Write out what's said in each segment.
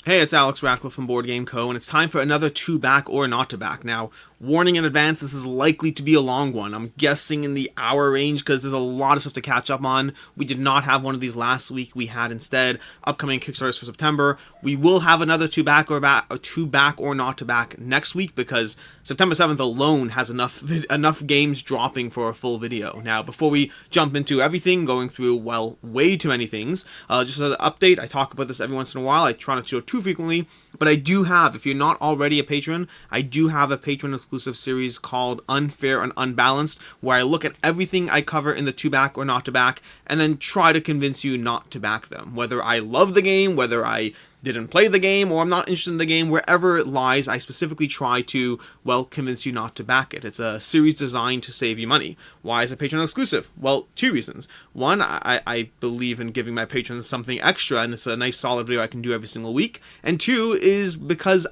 Hey, it's Lax Rax from Boardgame Co., and it's time for another to back or not to back. Now, warning in advance, this is likely to be a long one. I'm guessing in the hour range because there's a lot of stuff to catch up on. We did not have one of these last week. We had instead upcoming Kickstarters for September. We will have another to back or not to back next week because September 7th alone has enough games dropping for a full video. Now, before we jump into everything, going through, well, way too many things, just as an update, I talk about this every once in a while. I try not to do it too frequently, but I do have, if you're not already a patron, I do have a patron exclusive series called Unfair and Unbalanced, where I look at everything I cover in the to back or not to back, and then try to convince you not to back them. Whether I love the game, whether I didn't play the game, or I'm not interested in the game, wherever it lies, I specifically try to, well, convince you not to back it. It's a series designed to save you money. Why is it Patreon exclusive? Well, two reasons. One, I believe in giving my patrons something extra, and it's a nice solid video I can do every single week. And two is because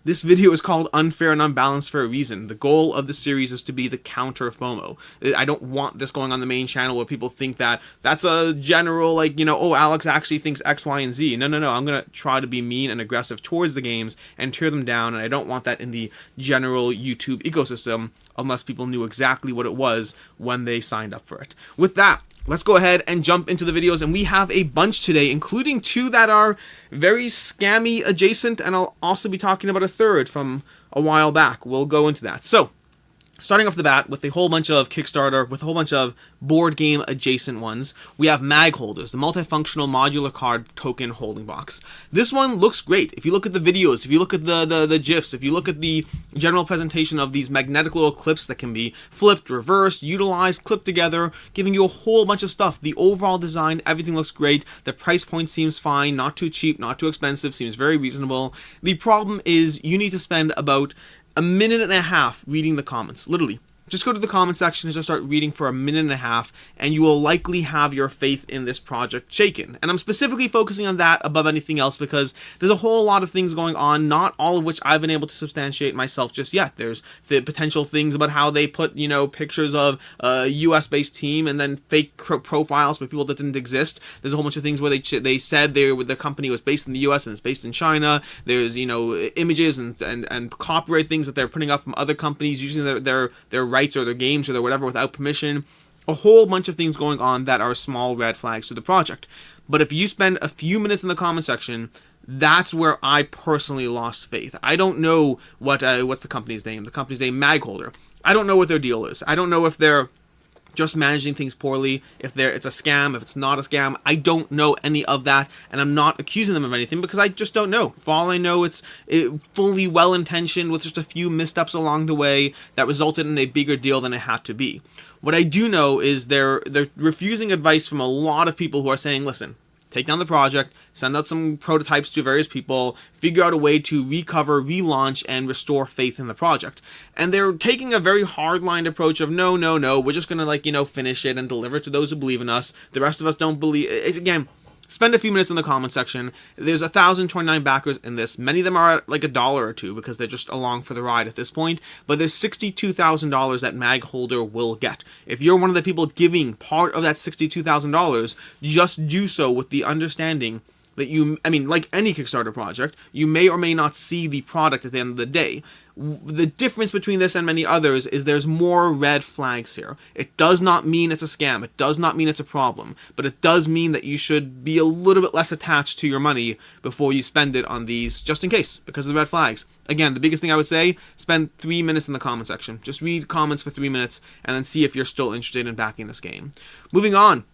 this video is called Unfair and Unbalanced for a reason. The goal of the series is to be the counter FOMO. I don't want this going on the main channel where people think that that's a general, oh, Alex actually thinks X, Y, and Z. No. I'm going to try to be mean and aggressive towards the games and tear them down, and I don't want that in the general YouTube ecosystem unless people knew exactly what it was when they signed up for it. With that, let's go ahead and jump into the videos, and we have a bunch today, including two that are very scammy adjacent, and I'll also be talking about a third from a while back. We'll go into that. So, starting off the bat with a whole bunch of Kickstarter, with a whole bunch of board game adjacent ones, we have Magholders, the multifunctional modular card token holding box. This one looks great. If you look at the videos, if you look at the GIFs, if you look at the general presentation of these magnetic little clips that can be flipped, reversed, utilized, clipped together, giving you a whole bunch of stuff. The overall design, everything looks great. The price point seems fine, not too cheap, not too expensive, seems very reasonable. The problem is you need to spend about a minute and a half reading the comments, literally. Just go to the comment section and just start reading for a minute and a half, and you will likely have your faith in this project shaken. And I'm specifically focusing on that above anything else because there's a whole lot of things going on, not all of which I've been able to substantiate myself just yet. There's the potential things about how they put, pictures of a US-based team and then fake profiles for people that didn't exist. There's a whole bunch of things where they said the company was based in the US and it's based in China. There's, images and copyright things that they're putting up from other companies using their rights or their games or their whatever without permission. A whole bunch of things going on that are small red flags to the project. But if you spend a few minutes in the comment section, that's where I personally lost faith. I don't know what's the company's name. The company's name, Magholder. I don't know what their deal is. I don't know if they're just managing things poorly, if it's a scam, if it's not a scam. I don't know any of that, and I'm not accusing them of anything because I just don't know. For all I know, it's fully well-intentioned with just a few missteps along the way that resulted in a bigger deal than it had to be. What I do know is they're refusing advice from a lot of people who are saying, listen, take down the project, send out some prototypes to various people, figure out a way to recover, relaunch, and restore faith in the project. And they're taking a very hard-lined approach of, no, we're just going to, finish it and deliver it to those who believe in us. The rest of us don't believe. Again, spend a few minutes in the comment section. There's 1,029 backers in this. Many of them are at like $1 or $2 because they're just along for the ride at this point. But there's $62,000 that Magholder will get. If you're one of the people giving part of that $62,000, just do so with the understanding that like any Kickstarter project, you may or may not see the product at the end of the day. The difference between this and many others is there's more red flags here. It does not mean it's a scam. It does not mean it's a problem. But it does mean that you should be a little bit less attached to your money before you spend it on these, just in case, because of the red flags. Again, the biggest thing I would say, spend 3 minutes in the comment section. Just read comments for 3 minutes and then see if you're still interested in backing this game. Moving on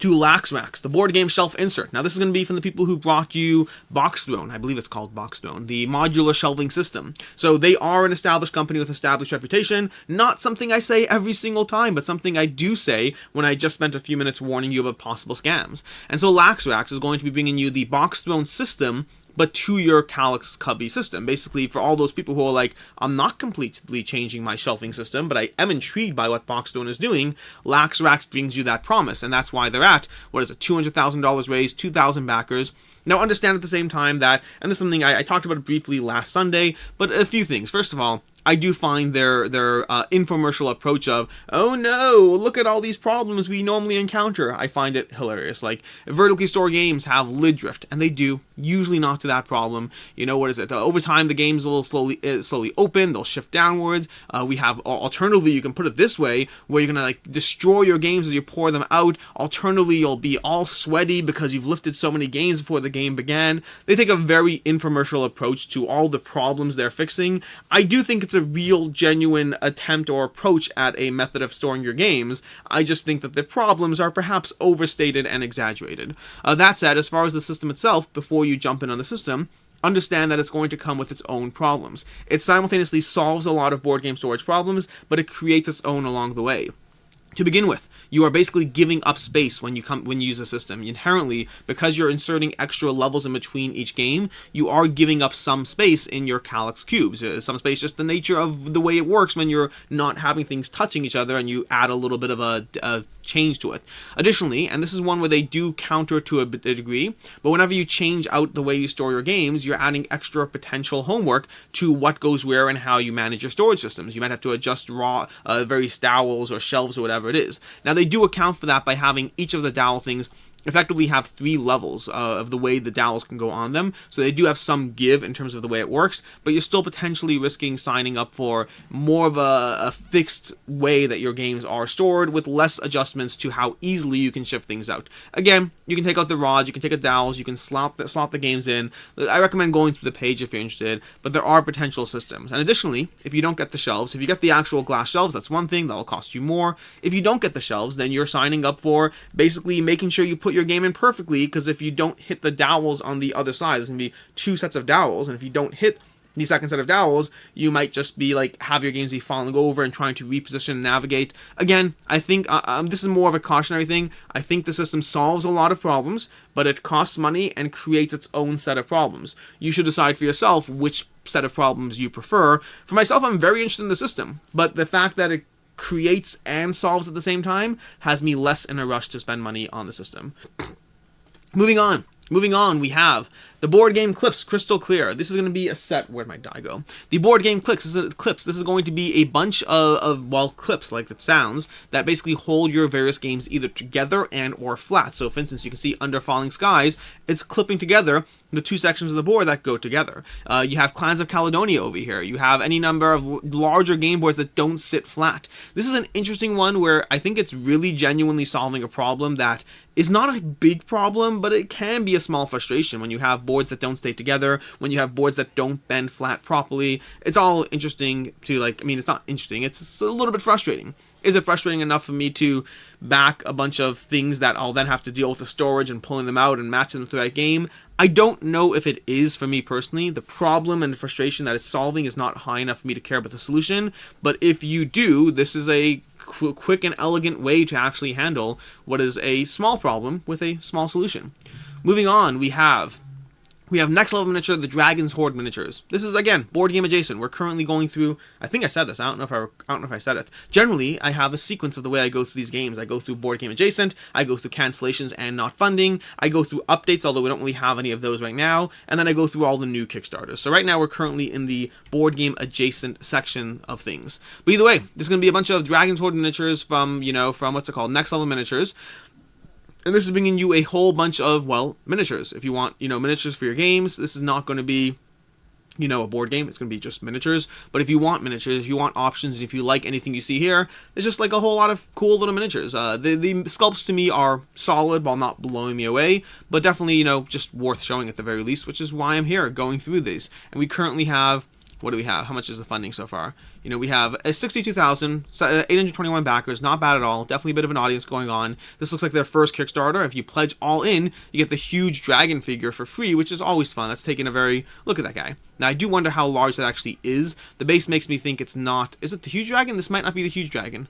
to Lax Rax, the board game shelf insert. Now, this is going to be from the people who brought you Box Throne. I believe it's called Box Throne, the modular shelving system. So they are an established company with established reputation. Not something I say every single time, but something I do say when I just spent a few minutes warning you about possible scams. And so Lax Rax is going to be bringing you the Box Throne system, but to your Calyx Cubby system. Basically, for all those people who are like, I'm not completely changing my shelving system, but I am intrigued by what Box Throne is doing, Lax Rax brings you that promise, and that's why they're at, $200,000 raised, 2,000 backers. Now, understand at the same time that, and this is something I talked about briefly last Sunday, but a few things. First of all, I do find their infomercial approach of, oh no, look at all these problems we normally encounter, I find it hilarious. Like, vertically stored games have lid drift, and they do, usually not to that problem. You know, what is it? Over time, the games will slowly open, they'll shift downwards. We have, alternatively, you can put it this way, where you're gonna like destroy your games as you pour them out. Alternatively, you'll be all sweaty because you've lifted so many games before the game began. They take a very infomercial approach to all the problems they're fixing. I do think it's a real, genuine attempt or approach at a method of storing your games. I just think that the problems are perhaps overstated and exaggerated. That said, as far as the system itself, before you jump in on the system, understand that it's going to come with its own problems. It simultaneously solves a lot of board game storage problems, but it creates its own along the way. To begin with, you are basically giving up space when you use a system. Inherently, because you're inserting extra levels in between each game, you are giving up some space in your Calyx cubes. Some space, just the nature of the way it works when you're not having things touching each other, and you add a little bit of a change to it. Additionally, and this is one where they do counter to a degree, but whenever you change out the way you store your games, you're adding extra potential homework to what goes where and how you manage your storage systems. You might have to adjust various dowels or shelves or whatever it is. Now, they do account for that by having each of the dowel things effectively have 3 levels of the way the dowels can go on them, so they do have some give in terms of the way it works, but you're still potentially risking signing up for more of a fixed way that your games are stored, with less adjustments to how easily you can shift things out. Again, you can take out the rods, you can take out dowels, you can slot the games in. I recommend going through the page if you're interested, but there are potential systems. And additionally, if you don't get the shelves, if you get the actual glass shelves, that's one thing, that'll cost you more. If you don't get the shelves, then you're signing up for basically making sure you put your game in perfectly, because if you don't hit the dowels on the other side, there's going to be 2 sets of dowels, and if you don't hit the second set of dowels, you might just be like, have your games be falling over and trying to reposition and navigate. Again, I think this is more of a cautionary thing. I think the system solves a lot of problems, but it costs money and creates its own set of problems. You should decide for yourself which set of problems you prefer. For myself, I'm very interested in the system, but the fact that it creates and solves at the same time has me less in a rush to spend money on the system. Moving on, we have the board game Clips Crystal Clear. This is going to be a set. Where'd my die go? The board game Clips. This is going to be a bunch of clips, like it sounds, that basically hold your various games either together and or flat. So, for instance, you can see Under Falling Skies. It's clipping together the 2 sections of the board that go together. You have Clans of Caledonia over here. You have any number of larger game boards that don't sit flat. This is an interesting one where I think it's really genuinely solving a problem that is not a big problem, but it can be a small frustration when you have boards that don't stay together, when you have boards that don't bend flat properly. It's all interesting to, it's not interesting, it's a little bit frustrating. Is it frustrating enough for me to back a bunch of things that I'll then have to deal with the storage and pulling them out and matching them to that game? I don't know if it is for me personally. The problem and the frustration that it's solving is not high enough for me to care about the solution, but if you do, this is a quick and elegant way to actually handle what is a small problem with a small solution. Moving on, we have Next Level Miniature, the Dragon's Hoard miniatures. This is, again, board game adjacent. We're currently going through, I think I said this, I don't know if I said it. Generally, I have a sequence of the way I go through these games. I go through board game adjacent, I go through cancellations and not funding, I go through updates, although we don't really have any of those right now, and then I go through all the new Kickstarters. So right now we're currently in the board game adjacent section of things. But either way, this is going to be a bunch of Dragon's Hoard miniatures from what's it called, Next Level Miniatures. And this is bringing you a whole bunch of, miniatures. If you want, miniatures for your games, this is not going to be, a board game. It's going to be just miniatures. But if you want miniatures, if you want options, and if you like anything you see here, there's just like a whole lot of cool little miniatures. The sculpts to me are solid while not blowing me away, but definitely, just worth showing at the very least, which is why I'm here going through these. And we currently have, what do we have? How much is the funding so far? We have 62,821 backers. Not bad at all. Definitely a bit of an audience going on. This looks like their first Kickstarter. If you pledge all in, you get the huge dragon figure for free, which is always fun. That's taking a very... Look at that guy. Now, I do wonder how large that actually is. The base makes me think it's not... Is it the huge dragon? This might not be the huge dragon.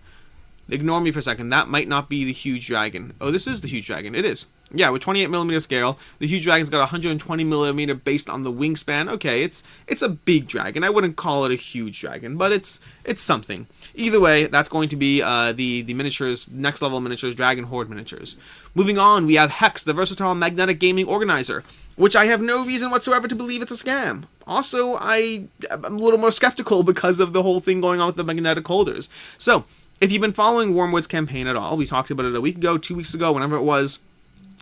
Ignore me for a second. That might not be the huge dragon. Oh, this is the huge dragon. It is. Yeah, with 28mm scale, the huge dragon's got 120mm based on the wingspan. Okay, it's a big dragon. I wouldn't call it a huge dragon, but it's something. Either way, that's going to be the miniatures, Next Level Miniatures, Dragon Hoard miniatures. Moving on, we have Hex, the versatile magnetic gaming organizer. which I have no reason whatsoever to believe it's a scam. Also, I'm a little more skeptical because of the whole thing going on with the magnetic holders. So, if you've been following Wormwood's campaign at all, we talked about it a week ago, 2 weeks ago, whenever it was.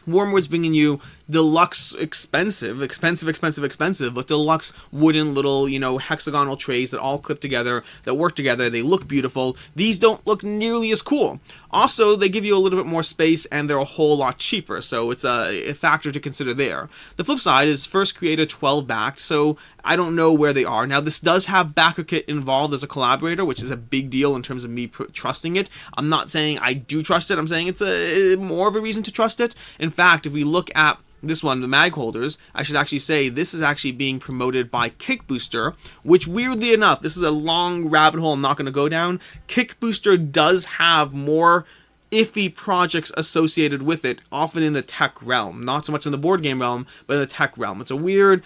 Wormwood's bringing you deluxe expensive, but deluxe wooden little, hexagonal trays that all clip together, that work together. They look beautiful. These don't look nearly as cool. Also, they give you a little bit more space and they're a whole lot cheaper, so it's a factor to consider there. The flip side is first creator 12 backed, so I don't know where they are. Now, this does have BackerKit involved as a collaborator, which is a big deal in terms of me trusting it. I'm not saying I do trust it. I'm saying it's more of a reason to trust it. In fact, if we look at this one, the Magholders, I should actually say this is actually being promoted by Kickbooster, which weirdly enough, this is a long rabbit hole I'm not going to go down. Kickbooster does have more iffy projects associated with it, often in the tech realm. Not so much in the board game realm, but in the tech realm. It's a weird,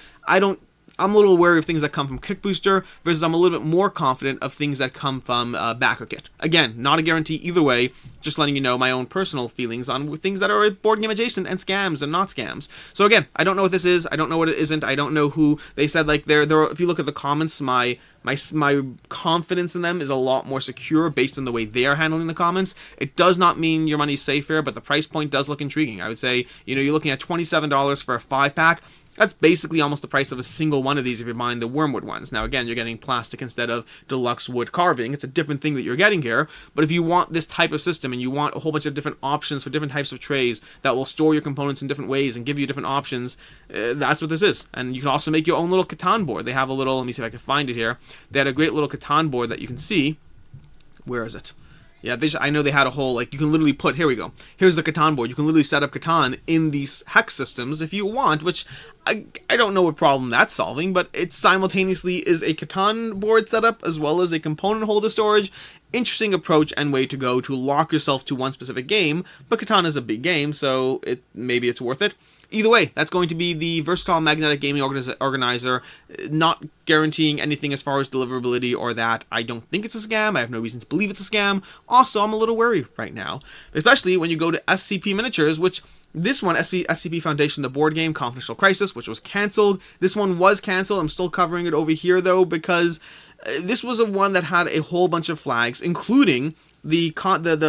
I'm a little wary of things that come from Kickbooster versus I'm a little bit more confident of things that come from BackerKit. Again, not a guarantee either way, just letting you know my own personal feelings on things that are board game adjacent and scams and not scams. So again, I don't know what this is. I don't know what it isn't. I don't know who. They said like they're if you look at the comments, my confidence in them is a lot more secure based on the way they are handling the comments. It does not mean your money's safe here, but the price point does look intriguing. I would say, you're looking at $27 for a 5-pack. That's basically almost the price of a single one of these if you're buying the Wormwood ones. Now again, you're getting plastic instead of deluxe wood carving. It's a different thing that you're getting here, but if you want this type of system and you want a whole bunch of different options for different types of trays that will store your components in different ways and give you different options, that's what this is. And you can also make your own little Catan board. They have a little, let me see if I can find it here. They had a great little Catan board that you can see. Where is it? Yeah, I know they had a whole, you can literally put, here we go. Here's the Catan board. You can literally set up Catan in these hex systems if you want, which I don't know what problem that's solving, but it simultaneously is a Catan board setup as well as a component holder storage. Interesting approach and way to go to lock yourself to one specific game, but Catan is a big game, so maybe it's worth it. Either way, that's going to be the Versatile Magnetic Gaming Organizer, not guaranteeing anything as far as deliverability or that. I don't think it's a scam. I have no reason to believe it's a scam. Also, I'm a little wary right now, especially when you go to SCP Miniatures, which this one, SCP Foundation, the board game, Confidential Crisis, which was cancelled. This one was cancelled. I'm still covering it over here, though, because this was a one that had a whole bunch of flags, including the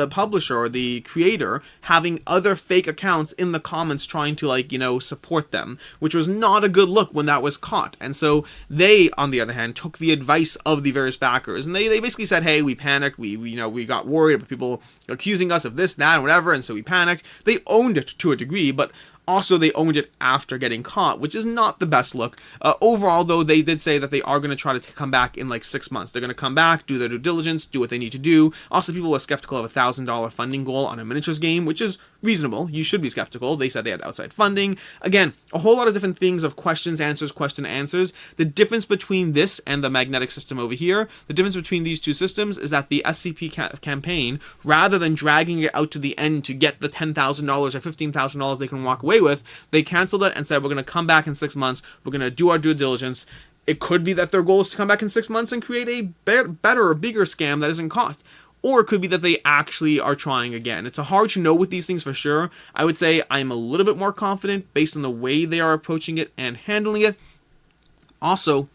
publisher or the creator having other fake accounts in the comments trying to support them, which was not a good look when that was caught. And so they, on the other hand, took the advice of the various backers, and they basically said, hey, we panicked, we got worried about people accusing us of this, that, and whatever, and so we panicked. They owned it to a degree, but also, they owned it after getting caught, which is not the best look. Overall, though, they did say that they are going to try to come back in 6 months. They're going to come back, do their due diligence, do what they need to do. Also, people were skeptical of a $1,000 funding goal on a miniatures game, which is reasonable. You should be skeptical. They said they had outside funding. Again, a whole lot of different things of questions, answers, question, answers. The difference between this and the magnetic system over here, the difference between these two systems is that the SCP campaign, rather than dragging it out to the end to get the $10,000 or $15,000 they can walk away with, they canceled it and said, we're going to come back in 6 months. We're going to do our due diligence. It could be that their goal is to come back in 6 months and create a better or bigger scam that isn't caught. Or it could be that they actually are trying again. It's hard to know with these things for sure. I would say I'm a little bit more confident based on the way they are approaching it and handling it. Also,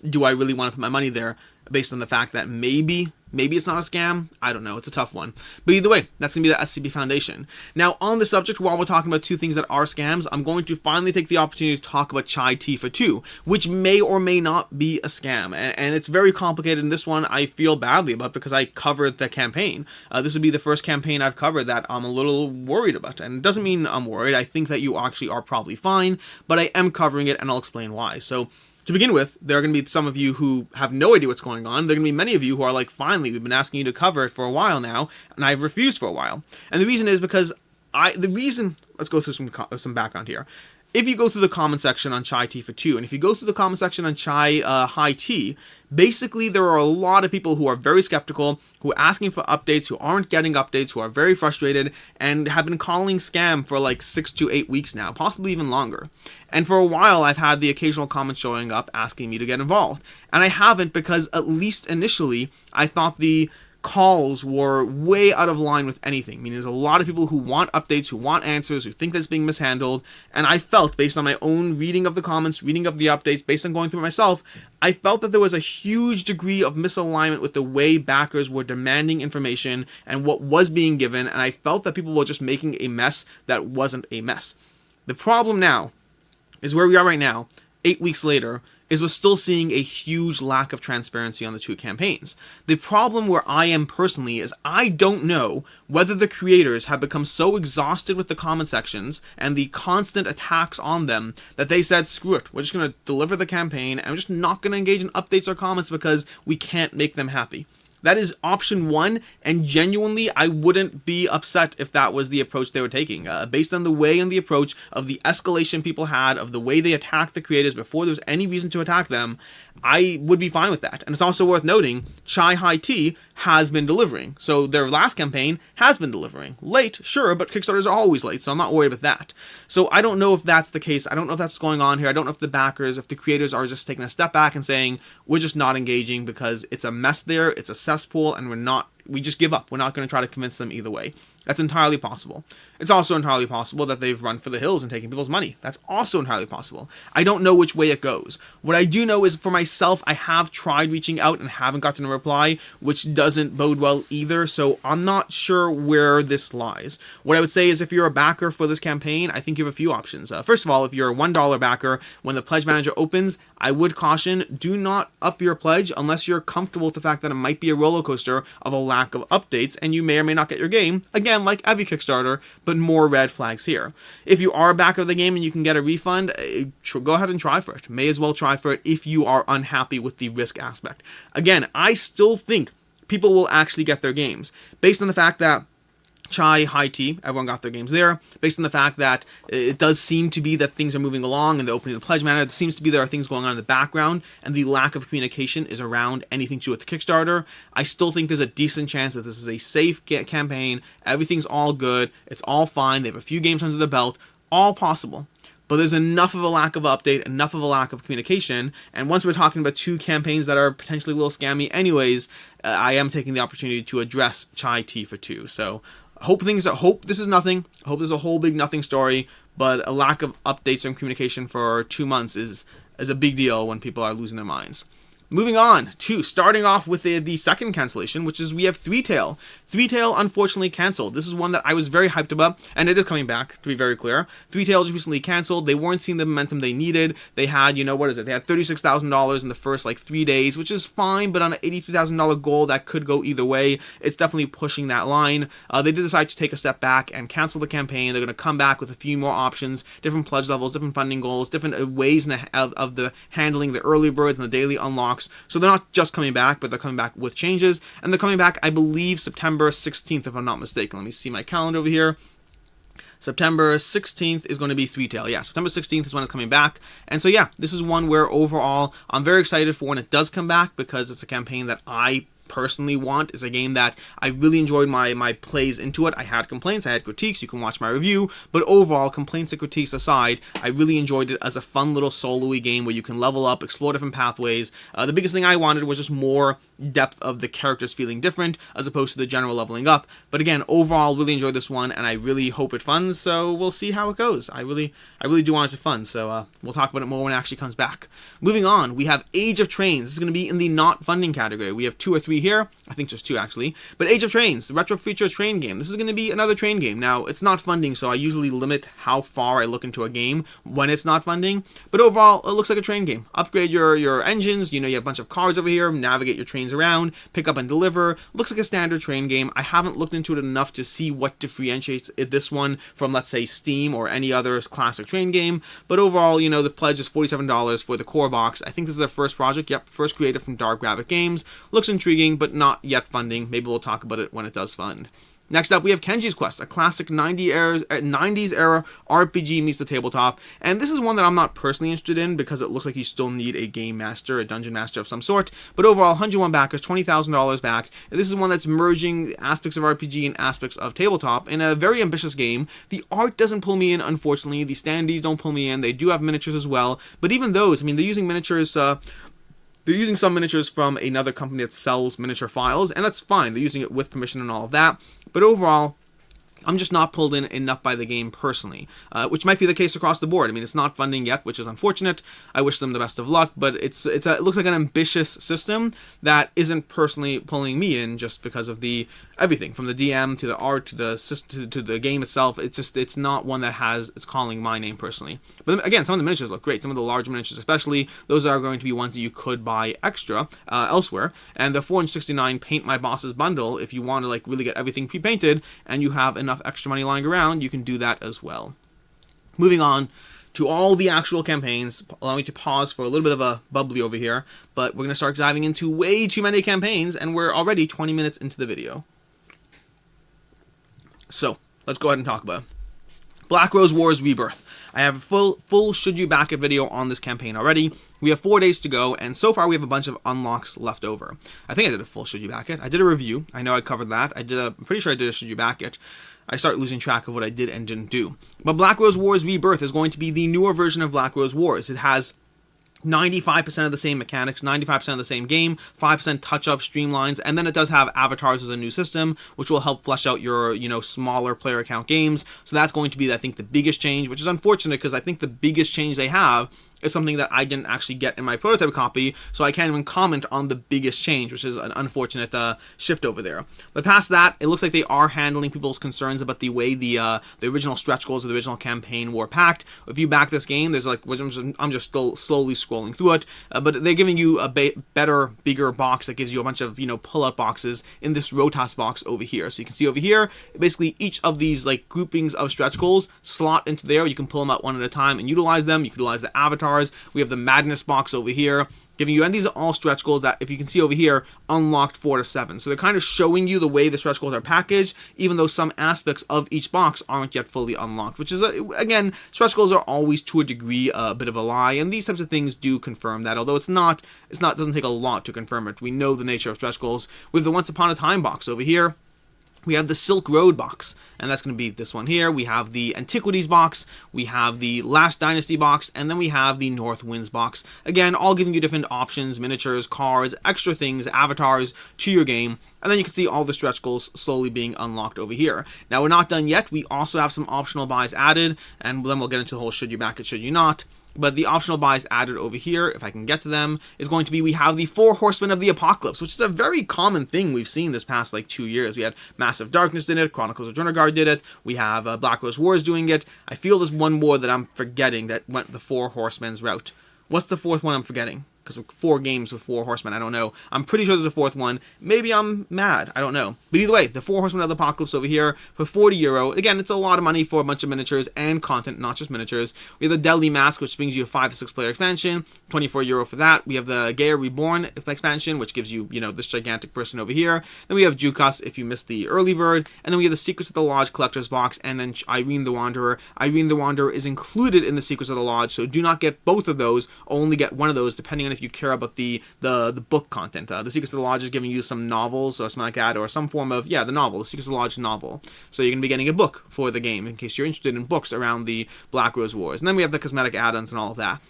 do I really want to put my money there based on the fact that maybe it's not a scam? I don't know. It's a tough one. But either way, that's going to be the SCP Foundation. Now, on the subject, while we're talking about two things that are scams, I'm going to finally take the opportunity to talk about Chai Tea for 2, which may or may not be a scam. And it's very complicated. In this one, I feel badly about because I covered the campaign. This would be the first campaign I've covered that I'm a little worried about. And it doesn't mean I'm worried. I think that you actually are probably fine. But I am covering it, and I'll explain why. So, to begin with, there are going to be some of you who have no idea what's going on. There are going to be many of you who are like, finally, we've been asking you to cover it for a while now, and I've refused for a while. And the reason is because let's go through some background here. If you go through the comment section on Chai Tea for 2, and if you go through the comment section on Chai High Tea, basically there are a lot of people who are very skeptical, who are asking for updates, who aren't getting updates, who are very frustrated, and have been calling scam for 6 to 8 weeks now, possibly even longer. And for a while, I've had the occasional comments showing up asking me to get involved. And I haven't because, at least initially, I thought the calls were way out of line with anything. I mean, there's a lot of people who want updates, who want answers, who think that's being mishandled, and I felt, based on my own reading of the comments, reading of the updates, based on going through it myself, I felt that there was a huge degree of misalignment with the way backers were demanding information and what was being given, and I felt that people were just making a mess that wasn't a mess. The problem now is where we are right now, 8 weeks later, is we're still seeing a huge lack of transparency on the two campaigns. The problem where I am personally is I don't know whether the creators have become so exhausted with the comment sections and the constant attacks on them that they said, screw it, we're just going to deliver the campaign and we're just not going to engage in updates or comments because we can't make them happy. That is option one, and genuinely, I wouldn't be upset if that was the approach they were taking. Based on the way and the approach of the escalation people had, of the way they attacked the creators before there was any reason to attack them, I would be fine with that. And it's also worth noting, Chai High Tea has been delivering. So their last campaign has been delivering. Late, sure, but Kickstarters are always late, so I'm not worried about that. So I don't know if that's the case. I don't know if that's what's going on here. I don't know if the backers, if the creators are just taking a step back and saying, we're just not engaging because it's a mess there, it's a cesspool, and we just give up. We're not going to try to convince them either way. That's entirely possible. It's also entirely possible that they've run for the hills and taken people's money. That's also entirely possible. I don't know which way it goes. What I do know is, for myself, I have tried reaching out and haven't gotten a reply, which doesn't bode well either, so I'm not sure where this lies. What I would say is, if you're a backer for this campaign, I think you have a few options. First of all, if you're a $1 backer, when the pledge manager opens, I would caution, do not up your pledge unless you're comfortable with the fact that it might be a roller coaster of a lack of updates, and you may or may not get your game. Again, like every Kickstarter, but more red flags here. If you are a backer of the game and you can get a refund, go ahead and try for it. May as well try for it if you are unhappy with the risk aspect. Again, I still think people will actually get their games, based on the fact that Chai, High Tea, everyone got their games there, based on the fact that it does seem to be that things are moving along and the opening of the pledge manager. It seems to be there are things going on in the background, and the lack of communication is around anything to do with the Kickstarter. I still think there's a decent chance that this is a safe campaign, everything's all good, it's all fine, they have a few games under the belt, all possible. But there's enough of a lack of update, enough of a lack of communication, and once we're talking about two campaigns that are potentially a little scammy anyways, I am taking the opportunity to address Chai Tea for two. So hope this is nothing. I hope there's a whole big nothing story, but a lack of updates and communication for 2 months is a big deal when people are losing their minds. Moving on to starting off with the second cancellation, which is we have ThreeTale. ThreeTale unfortunately canceled. This is one that I was very hyped about, and it is coming back, to be very clear. ThreeTale just recently canceled. They weren't seeing the momentum they needed. They had, they had $36,000 in the first 3 days, which is fine, but on an $83,000 goal, that could go either way. It's definitely pushing that line. They did decide to take a step back and cancel the campaign. They're going to come back with a few more options, different pledge levels, different funding goals, different ways of the handling the early birds and the daily unlocks. So they're not just coming back, but they're coming back with changes, and they're coming back, I believe, September 16th, if I'm not mistaken. Let me see my calendar over here. September 16th is going to be ThreeTale. Yeah, September 16th is when it's coming back. And so yeah, this is one where overall I'm very excited for when it does come back, because it's a campaign that I personally want. Is a game that I really enjoyed my plays into it. I had complaints, I had critiques, you can watch my review, but overall, complaints and critiques aside, I really enjoyed it as a fun little solo-y game where you can level up, explore different pathways. The biggest thing I wanted was just more depth of the characters feeling different as opposed to the general leveling up. But again, overall, really enjoyed this one, and I really hope it funds, so we'll see how it goes. I really do want it to fund, so we'll talk about it more when it actually comes back. Moving on, we have Age of Trains. This is going to be in the not funding category. We have 2 or 3 here. I think just 2 actually. But Age of Trains, the retro future train game. This is going to be another train game. Now, it's not funding, so I usually limit how far I look into a game when it's not funding. But overall, it looks like a train game. Upgrade your engines. You have a bunch of cars over here. Navigate your trains around. Pick up and deliver. Looks like a standard train game. I haven't looked into it enough to see what differentiates this one from, let's say, Steam or any other classic train game. But overall, the pledge is $47 for the core box. I think this is their first project. Yep, first created from Dark Rabbit Games. Looks intriguing, but not yet funding. Maybe we'll talk about it when it does fund. Next up, we have Kenji's Quest, a classic 90s era RPG meets the tabletop, and this is one that I'm not personally interested in because it looks like you still need a game master, a dungeon master of some sort, but overall, 101 backers, $20,000 backed, and this is one that's merging aspects of RPG and aspects of tabletop in a very ambitious game. The art doesn't pull me in, unfortunately. The standees don't pull me in. They do have miniatures as well, but even those, they're using miniatures They're using some miniatures from another company that sells miniature files, and that's fine. They're using it with permission and all of that. But overall, I'm just not pulled in enough by the game personally, which might be the case across the board. I mean, it's not funding yet, which is unfortunate. I wish them the best of luck, but it looks like an ambitious system that isn't personally pulling me in just because of the everything from the DM to the art to the system to the game itself. It's not one that it's calling my name personally. But again, some of the miniatures look great. Some of the large miniatures, especially, those are going to be ones that you could buy extra elsewhere. And the 469 Paint My Boss's bundle, if you want to like really get everything pre-painted and you have enough extra money lying around, you can do that as well. Moving on to all the actual campaigns, allow me to pause for a little bit of a bubbly over here, but we're going to start diving into way too many campaigns, and we're already 20 minutes into the video. So, let's go ahead and talk about it. Black Rose Wars Rebirth. I have a full Should You Back It video on this campaign already. We have 4 days to go, and so far we have a bunch of unlocks left over. I think I did a full Should You Back It. I did a review. I know I covered that. I'm pretty sure I did a Should You Back It. I start losing track of what I did and didn't do. But Black Rose Wars Rebirth is going to be the newer version of Black Rose Wars. It has 95% of the same mechanics, 95% of the same game, 5% touch-up, streamlines, and then it does have avatars as a new system, which will help flesh out your, smaller player count games. So that's going to be, I think, the biggest change, which is unfortunate because I think the biggest change they have is something that I didn't actually get in my prototype copy, so I can't even comment on the biggest change, which is an unfortunate shift over there. But past that, it looks like they are handling people's concerns about the way the original stretch goals of the original campaign were packed. If you back this game, there's I'm just slowly scrolling through it, but they're giving you a better, bigger box that gives you a bunch of pull-out boxes in this Rotas box over here. So you can see over here, basically each of these groupings of stretch goals slot into there. You can pull them out one at a time and utilize them. You can utilize the avatars. We have the Madness box over here, giving you, and these are all stretch goals that, if you can see over here, unlocked 4 to 7. So they're kind of showing you the way the stretch goals are packaged, even though some aspects of each box aren't yet fully unlocked, which is, again, stretch goals are always, to a degree, a bit of a lie, and these types of things do confirm that, although it doesn't take a lot to confirm it. We know the nature of stretch goals. We have the Once Upon a Time box over here. We have the Silk Road box, and that's going to be this one here. We have the Antiquities box, we have the Last Dynasty box, and then we have the North Winds box. Again, all giving you different options, miniatures, cards, extra things, avatars to your game. And then you can see all the stretch goals slowly being unlocked over here. Now, we're not done yet. We also have some optional buys added, and then we'll get into the whole should you back it, should you not. But the optional buys added over here, if I can get to them, is going to be, we have the 4 Horsemen of the Apocalypse, which is a very common thing we've seen this past 2 years. We had Massive Darkness did it, Chronicles of Jornagard did it, we have Black Rose Wars doing it. I feel there's one more that I'm forgetting that went the 4 Horsemen's route. What's the 4th one I'm forgetting? Because 4 games with 4 horsemen, I don't know. I'm pretty sure there's a 4th one. Maybe I'm mad, I don't know. But either way, the 4 Horsemen of the Apocalypse over here for €40. Again, it's a lot of money for a bunch of miniatures and content, not just miniatures. We have the Deadly Mask, which brings you a 5 to 6 player expansion, €24 for that. We have the Gaia Reborn expansion, which gives you, this gigantic person over here. Then we have Jukas, if you missed the early bird. And then we have the Secrets of the Lodge collector's box, and then Irene the Wanderer. Irene the Wanderer is included in the Secrets of the Lodge, so do not get both of those, only get one of those, depending on if you care about the book content. The Secrets of the Lodge is giving you some novels or something like that, or some form of, the novel, the Secrets of the Lodge novel. So you're going to be getting a book for the game, in case you're interested in books around the Black Rose Wars. And then we have the cosmetic add-ons and all of that.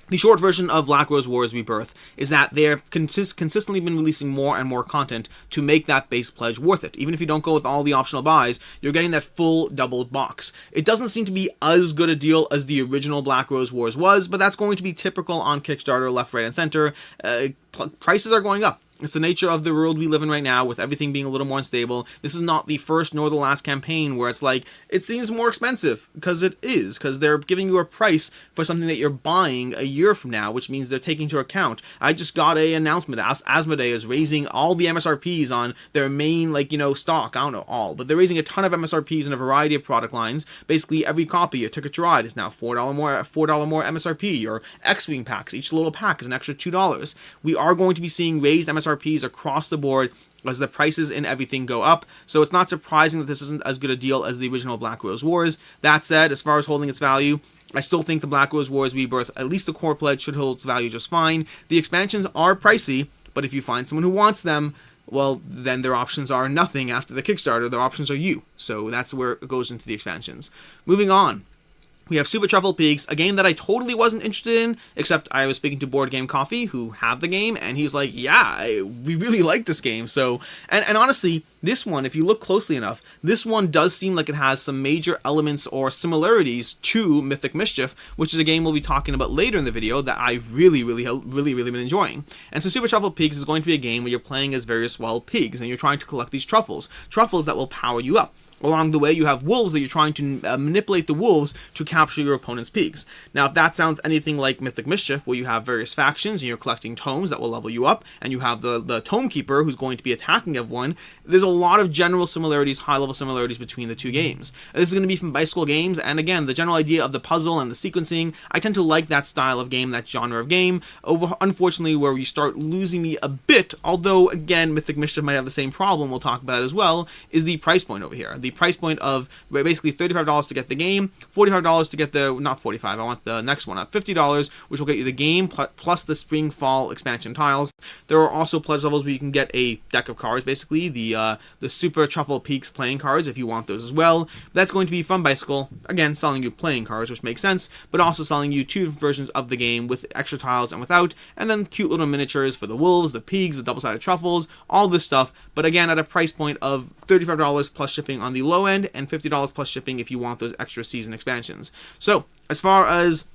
The short version of Black Rose Wars Rebirth is that they're consistently been releasing more and more content to make that base pledge worth it. Even if you don't go with all the optional buys, you're getting that full doubled box. It doesn't seem to be as good a deal as the original Black Rose Wars was, but that's going to be typical on Kickstarter, left, right, and center. Prices are going up. It's the nature of the world we live in right now, with everything being a little more unstable. This is not the first nor the last campaign where it's it seems more expensive, because it is, because they're giving you a price for something that you're buying a year from now, which means they're taking into account. I just got an announcement that Asmodee is raising all the MSRPs on their main, stock. I don't know all, but they're raising a ton of MSRPs in a variety of product lines. Basically, every copy of Ticket to Ride is now $4 more MSRP. Your X-Wing packs, each little pack is an extra $2. We are going to be seeing raised MSRPs across the board as the prices and everything go up, so it's not surprising that this isn't as good a deal as the original Black Rose Wars. That said, as far as holding its value, I still think the Black Rose Wars Rebirth, at least the core pledge, should hold its value just fine. The expansions are pricey, but if you find someone who wants them, well, then their options are nothing after the Kickstarter. Their options are you, so that's where it goes into the expansions. Moving on. We have Super Truffle Peaks, a game that I totally wasn't interested in, except I was speaking to Boardgame Coffee, who have the game, and he was like, yeah, we really like this game. So, and honestly, this one, if you look closely enough, this one does seem like it has some major elements or similarities to Mythic Mischief, which is a game we'll be talking about later in the video that I really been enjoying. And so Super Truffle Peaks is going to be a game where you're playing as various wild pigs, and you're trying to collect these truffles that will power you up. Along the way, you have wolves that you're trying to manipulate the wolves to capture your opponent's pigs. Now, if that sounds anything like Mythic Mischief, where you have various factions and you're collecting tomes that will level you up, and you have the Tome Keeper who's going to be attacking everyone, there's a lot of general similarities, high-level similarities between the two games. This is going to be from Bicycle Games, and again, the general idea of the puzzle and the sequencing, I tend to like that style of game, that genre of game, over, unfortunately, where you start losing me a bit, although, again, Mythic Mischief might have the same problem, we'll talk about it as well, is the price point over here. The price point of basically $35 to get the game, $45 to get the, not 45, I want the next one up, $50, which will get you the game plus the spring fall expansion tiles. There are also pledge levels where you can get a deck of cards, basically the Super Truffle Peaks playing cards if you want those as well. That's going to be from Bicycle, again selling you playing cards, which makes sense, but also selling you two versions of the game with extra tiles and without, and then cute little miniatures for the wolves, the pigs, the double-sided truffles, all this stuff, but again at a price point of $35 plus shipping on the low end and $50 plus shipping if you want those extra season expansions. So as far as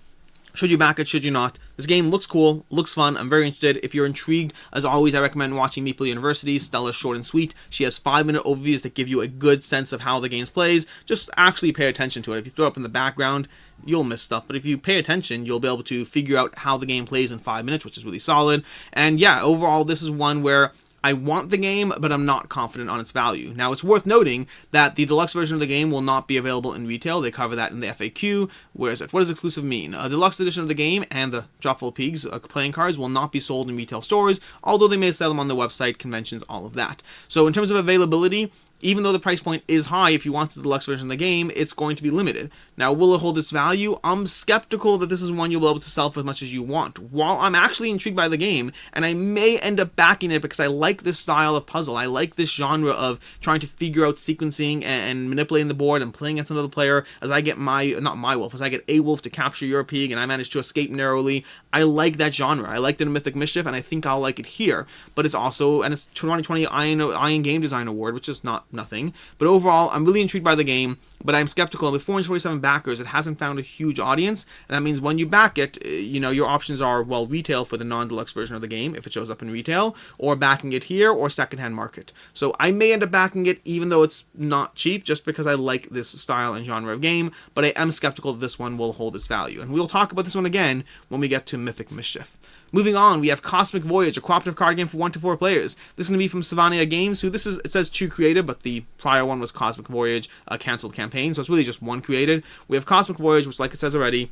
should you back it, should you not, this game looks cool, looks fun, I'm very interested. If you're intrigued, as always, I recommend watching Meeple University. Stella's short and sweet. She has 5-minute overviews that give you a good sense of how the game plays. Just actually pay attention to it. If you throw it up in the background, you'll miss stuff, but if you pay attention, you'll be able to figure out how the game plays in 5 minutes, which is really solid. And yeah, overall, this is one where I want the game, but I'm not confident on its value. Now, it's worth noting that the deluxe version of the game will not be available in retail. They cover that in the FAQ. Where is it? What does exclusive mean? A deluxe edition of the game and the Truffle Pigs playing cards will not be sold in retail stores, although they may sell them on their website, conventions, all of that. So in terms of availability, even though the price point is high, if you want the deluxe version of the game, it's going to be limited. Now, will it hold its value? I'm skeptical that this is one you'll be able to sell for as much as you want. While I'm actually intrigued by the game, and I may end up backing it because I like this style of puzzle, I like this genre of trying to figure out sequencing and manipulating the board and playing against another player as I get as I get a wolf to capture your pig and I manage to escape narrowly. I like that genre. I liked it in Mythic Mischief, and I think I'll like it here. But it's also, and it's 2020 Iron Game Design Award, which is not nothing. But overall, I'm really intrigued by the game, but I'm skeptical. With 447 backers, it hasn't found a huge audience, and that means when you back it, your options are, well, retail for the non-deluxe version of the game, if it shows up in retail, or backing it here, or secondhand market. So I may end up backing it, even though it's not cheap, just because I like this style and genre of game, but I am skeptical that this one will hold its value. And we'll talk about this one again when we get to Mythic Mischief. Moving on, we have Cosmic Voyage, a cooperative card game for 1 to 4 players. This is going to be from Savania Games, who it says 2 created, but the prior one was Cosmic Voyage, a cancelled campaign, so it's really just 1 created. We have Cosmic Voyage, which, like it says already,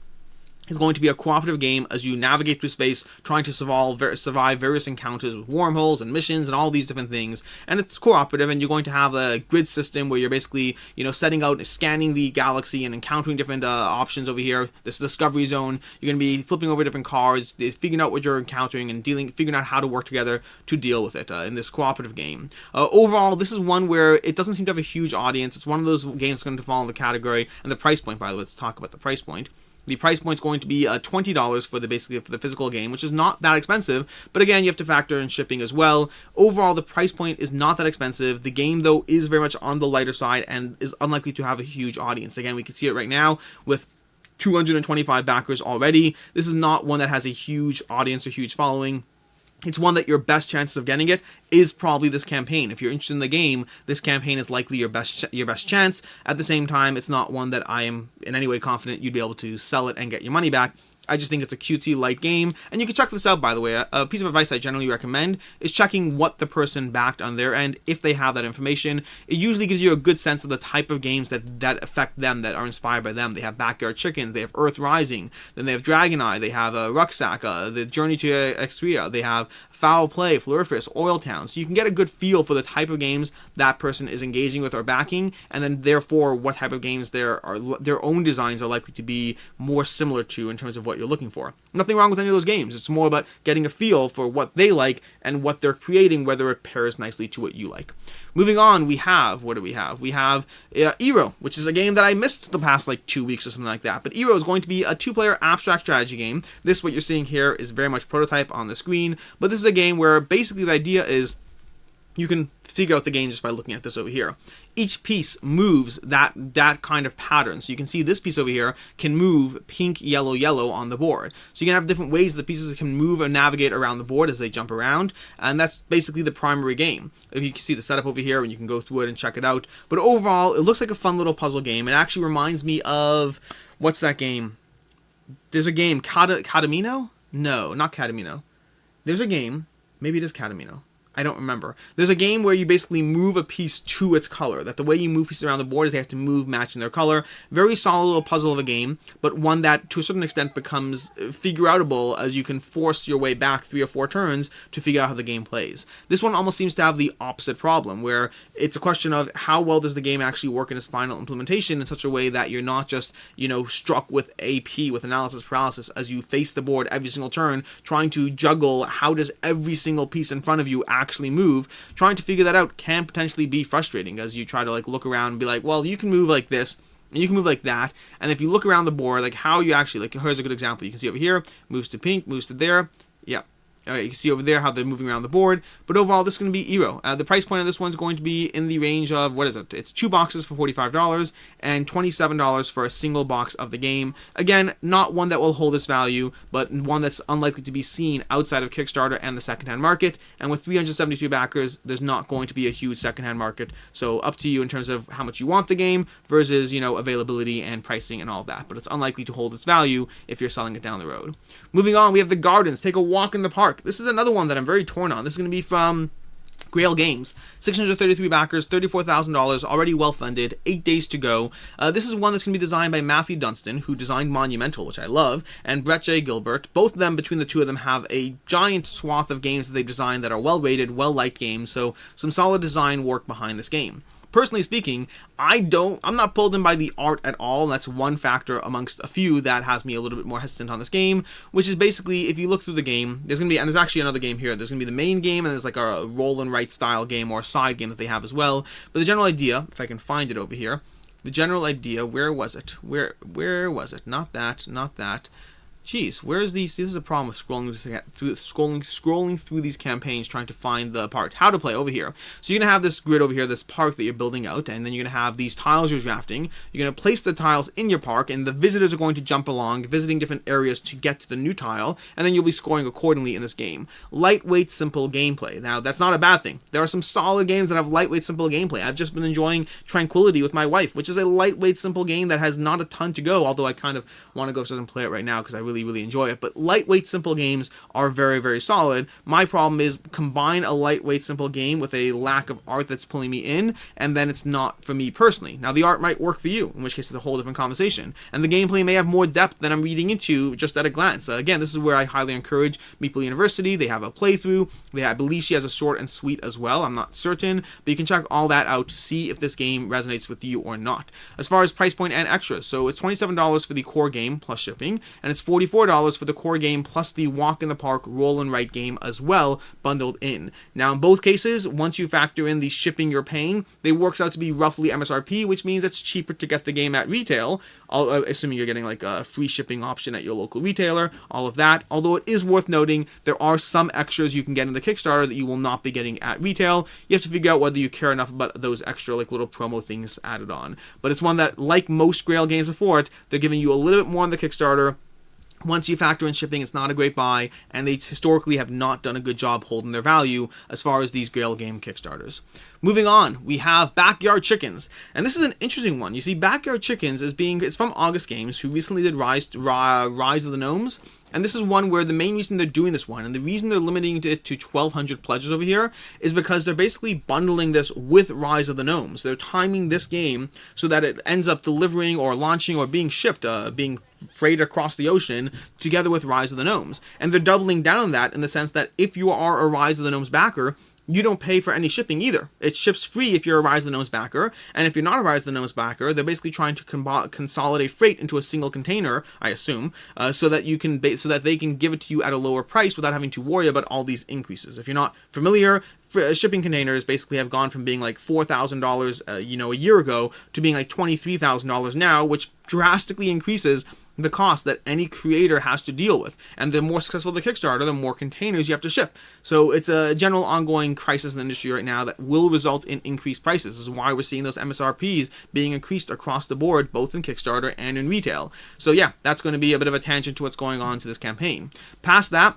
is going to be a cooperative game as you navigate through space, trying to survive various encounters with wormholes and missions and all these different things. And it's cooperative, and you're going to have a grid system where you're basically, setting out, scanning the galaxy and encountering different options over here. This discovery zone, you're going to be flipping over different cards, figuring out what you're encountering and figuring out how to work together to deal with it in this cooperative game. Overall, this is one where it doesn't seem to have a huge audience. It's one of those games that's going to fall in the category, and the price point, by the way, let's talk about the price point. The price point is going to be $20 for the physical game, which is not that expensive, but again, you have to factor in shipping as well. Overall, the price point is not that expensive. The game, though, is very much on the lighter side and is unlikely to have a huge audience. Again, we can see it right now with 225 backers already. This is not one that has a huge audience or huge following. It's one that your best chances of getting it is probably this campaign. If you're interested in the game, this campaign is likely your best chance. At the same time, it's not one that I am in any way confident you'd be able to sell it and get your money back. I just think it's a cutesy light game, and you can check this out, by the way. A piece of advice I generally recommend is checking what the person backed on their end, if they have that information. It usually gives you a good sense of the type of games that affect them, that are inspired by them. They have Backyard Chickens, they have Earth Rising, then they have Dragon Eye, they have Rucksack, the Journey to Extria, they have Foul Play, Flurfist, Oil Town. So you can get a good feel for the type of games that person is engaging with or backing, and then therefore what type of games their own designs are likely to be more similar to in terms of what what you're looking for. Nothing wrong with any of those games. It's more about getting a feel for what they like and what they're creating, whether it pairs nicely to what you like. Moving on, we have, what do we have? We have Eero, which is a game that I missed the past like 2 weeks or something like that. But Eero is going to be a 2-player abstract strategy game. This, what you're seeing here, is very much prototype on the screen. But this is a game where basically the idea is you can figure out the game just by looking at this over here. Each piece moves that kind of pattern. So you can see this piece over here can move pink, yellow, yellow on the board. So you can have different ways that the pieces can move and navigate around the board as they jump around. And that's basically the primary game. If you can see the setup over here, and you can go through it and check it out. But overall, it looks like a fun little puzzle game. It actually reminds me of, what's that game? There's a game, Catamino? No, not Catamino. There's a game, maybe it is Catamino. I don't remember. There's a game where you basically move a piece to its color. That the way you move pieces around the board is they have to move matching their color. Very solid little puzzle of a game, but one that to a certain extent becomes figure-outable as you can force your way back 3 or 4 turns to figure out how the game plays. This one almost seems to have the opposite problem, where it's a question of how well does the game actually work in its final implementation in such a way that you're not just, struck with AP, with analysis paralysis, as you face the board every single turn, trying to juggle how does every single piece in front of you actually move. Trying to figure that out can potentially be frustrating as you try to look around and be like, well, you can move like this and you can move like that, and if you look around the board, how you actually, here's a good example. You can see over here, moves to pink, moves to there. Yeah. Alright, you can see over there how they're moving around the board. But overall, this is going to be Eero. The price point of this one's going to be in the range of, what is it? It's 2 boxes for $45 and $27 for a single box of the game. Again, not one that will hold its value, but one that's unlikely to be seen outside of Kickstarter and the secondhand market. And with 372 backers, there's not going to be a huge secondhand market. So up to you in terms of how much you want the game versus, availability and pricing and all of that. But it's unlikely to hold its value if you're selling it down the road. Moving on, we have The Gardens. Take a walk in the park. This is another one that I'm very torn on. This is going to be from Grail Games. 633 backers, $34,000, already well funded, 8 days to go. This is one that's going to be designed by Matthew Dunstan, who designed Monumental, which I love, and Brett J. Gilbert. Both of them, between the two of them, have a giant swath of games that they've designed that are well rated, well liked games, so some solid design work behind this game. Personally speaking, I'm not pulled in by the art at all, and that's one factor amongst a few that has me a little bit more hesitant on this game, which is basically, if you look through the game, there's actually another game here. There's going to be the main game, and there's a roll and write style game or a side game that they have as well. But the general idea, if I can find it over here, the general idea, where was it? Where was it? Not that. Jeez, where's these? This is a problem with scrolling through these campaigns, trying to find the part. How to play over here. So you're gonna have this grid over here, this park that you're building out, and then you're gonna have these tiles you're drafting. You're gonna place the tiles in your park, and the visitors are going to jump along, visiting different areas to get to the new tile, and then you'll be scoring accordingly in this game. Lightweight, simple gameplay. Now, that's not a bad thing. There are some solid games that have lightweight, simple gameplay. I've just been enjoying Tranquility with my wife, which is a lightweight, simple game that has not a ton to go. Although I kind of want to go upstairs and play it right now because I really enjoy it. But lightweight, simple games are very, very solid. My problem is combine a lightweight, simple game with a lack of art that's pulling me in, and then it's not for me personally. Now, the art might work for you, in which case it's a whole different conversation. And the gameplay may have more depth than I'm reading into just at a glance. Again, this is where I highly encourage Meeple University. They have a playthrough. I believe she has a short and sweet as well. I'm not certain, but you can check all that out to see if this game resonates with you or not. As far as price point and extras, so it's $27 for the core game plus shipping, and it's $44 for the core game plus the walk in the park roll and write game as well, bundled in. Now, in both cases, once you factor in the shipping you're paying, it works out to be roughly MSRP, which means it's cheaper to get the game at retail, assuming you're getting a free shipping option at your local retailer, all of that. Although it is worth noting, there are some extras you can get in the Kickstarter that you will not be getting at retail. You have to figure out whether you care enough about those extra little promo things added on. But it's one that, like most Grail games before it, they're giving you a little bit more on the Kickstarter. Once you factor in shipping, it's not a great buy, and they historically have not done a good job holding their value as far as these Grail game Kickstarters. Moving on, we have Backyard Chickens, and this is an interesting one. You see, Backyard Chickens it's from August Games, who recently did Rise of the Gnomes, and this is one where the main reason they're doing this one, and the reason they're limiting it to 1,200 pledges over here, is because they're basically bundling this with Rise of the Gnomes. They're timing this game so that it ends up delivering or launching or being shipped, being freighted across the ocean together with Rise of the Gnomes. And they're doubling down on that in the sense that if you are a Rise of the Gnomes backer, you don't pay for any shipping either. It ships free if you're a Rise of the Gnomes backer, and if you're not a Rise of the Gnomes backer, they're basically trying to consolidate freight into a single container, I assume, so that they can give it to you at a lower price without having to worry about all these increases. If you're not familiar, shipping containers basically have gone from being like $4,000 a year ago to being like $23,000 now, which drastically increases the cost that any creator has to deal with. And the more successful the Kickstarter, the more containers you have to ship. So it's a general ongoing crisis in the industry right now that will result in increased prices. This is why we're seeing those MSRPs being increased across the board, both in Kickstarter and in retail. So yeah, that's going to be a bit of a tangent to what's going on to this campaign. Past that,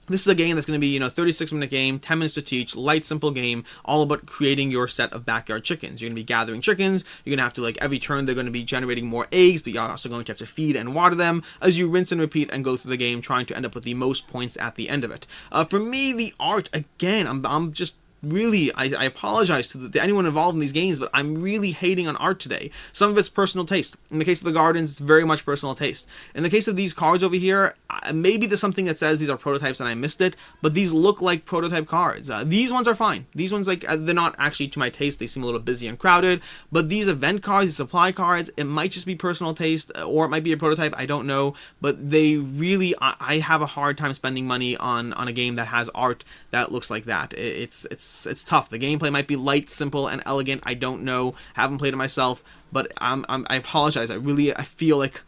this is a game that's going to be, 36-minute game, 10 minutes to teach, light, simple game, all about creating your set of backyard chickens. You're going to be gathering chickens. You're going to have to, every turn, they're going to be generating more eggs, but you're also going to have to feed and water them as you rinse and repeat and go through the game, trying to end up with the most points at the end of it. For me, the art, again, I'm just really, I apologize to anyone involved in these games, but I'm really hating on art today. Some of it's personal taste. In the case of the gardens, it's very much personal taste. In the case of these cards over here, maybe there's something that says these are prototypes and I missed it, but these look like prototype cards. These ones are fine. These ones, they're not actually to my taste. They seem a little busy and crowded, but these event cards, these supply cards, it might just be personal taste, or it might be a prototype, I don't know, but they really, I have a hard time spending money on a game that has art that looks like that. It's tough. The gameplay might be light, simple, and elegant. I don't know. Haven't played it myself, but I apologize. I feel like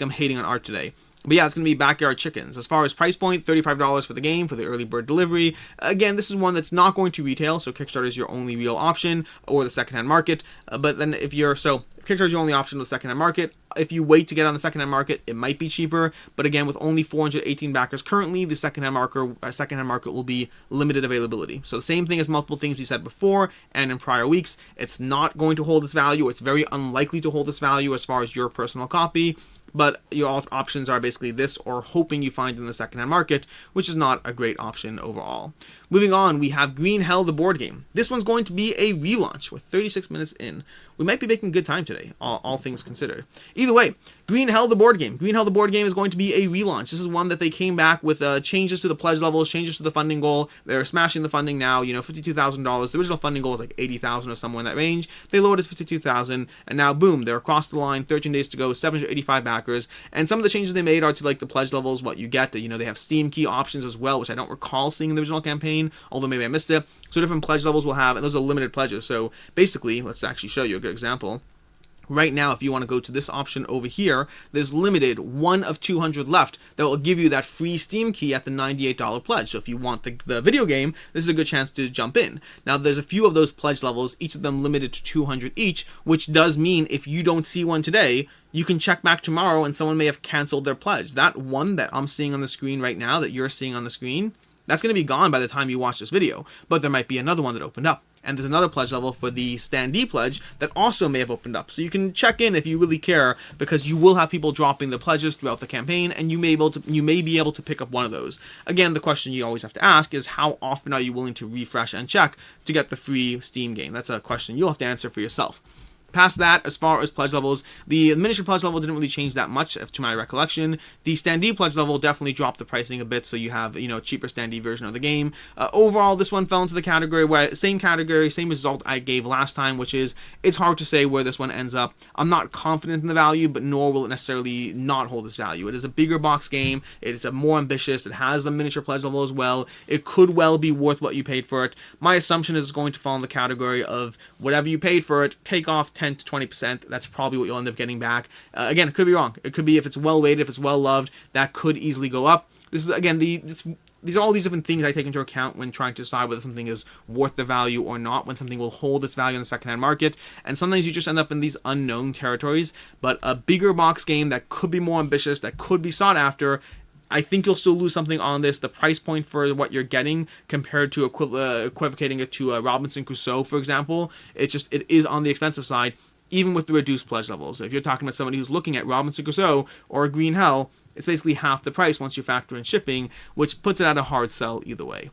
I'm hating on art today. But yeah, it's going to be backyard chickens. As far as price point, $35 for the game for the early bird delivery. Again, this is one that's not going to retail, so Kickstarter is your only real option, or the secondhand market. But then Kickstarter is your only option to the secondhand market. If you wait to get on the secondhand market, it might be cheaper. But again, with only 418 backers currently, the secondhand market will be limited availability. So the same thing as multiple things we said before and in prior weeks. It's not going to hold its value. It's very unlikely to hold its value as far as your personal copy. But your options are basically this, or hoping you find in the secondhand market, which is not a great option overall. Moving on, we have Green Hell, the board game. This one's going to be a relaunch with 36 minutes in. We might be making good time today, all things considered. Either way, Green Hell, the board game. Green Hell, the board game is going to be a relaunch. This is one that they came back with changes to the pledge levels, changes to the funding goal. They're smashing the funding now, $52,000. The original funding goal was like $80,000 or somewhere in that range. They lowered it to $52,000, and now, boom, they're across the line, 13 days to go, 785 backers. And some of the changes they made are to the pledge levels, what you get. They have Steam key options as well, which I don't recall seeing in the original campaign, although maybe I missed it. So different pledge levels will have, and those are limited pledges. So basically, let's actually show you a good example. Right now, if you want to go to this option over here, there's limited 1 of 200 left that will give you that free Steam key at the $98 pledge. So if you want the video game, this is a good chance to jump in. Now, there's a few of those pledge levels, each of them limited to 200 each, which does mean if you don't see one today, you can check back tomorrow and someone may have canceled their pledge. That one that I'm seeing on the screen right now, that you're seeing on the screen, that's going to be gone by the time you watch this video. But there might be another one that opened up. And there's another pledge level for the standee pledge that also may have opened up. So you can check in if you really care, because you will have people dropping the pledges throughout the campaign, and you may be able to pick up one of those. Again, the question you always have to ask is, how often are you willing to refresh and check to get the free Steam game? That's a question you'll have to answer for yourself. Past that, as far as pledge levels, the miniature pledge level didn't really change that much, to my recollection. The standee pledge level definitely dropped the pricing a bit, so you have, a cheaper standee version of the game. Overall, this one fell into the category same result I gave last time, which is, it's hard to say where this one ends up. I'm not confident in the value, but nor will it necessarily not hold its value. It is a bigger box game. It is a more ambitious. It has a miniature pledge level as well. It could well be worth what you paid for it. My assumption is it's going to fall in the category of whatever you paid for it, take off 10 to 20%. That's probably what you'll end up getting back. Again, it could be wrong. It could be, if it's well rated, if it's well loved, that could easily go up. This is, again, these are all these different things I take into account when trying to decide whether something is worth the value or not, when something will hold its value in the secondhand market. And sometimes you just end up in these unknown territories. But a bigger box game that could be more ambitious, that could be sought after, I think you'll still lose something on this. The price point for what you're getting compared to equivocating it to Robinson Crusoe, for example, it is on the expensive side, even with the reduced pledge levels. So if you're talking about somebody who's looking at Robinson Crusoe or Green Hell, it's basically half the price once you factor in shipping, which puts it at a hard sell either way.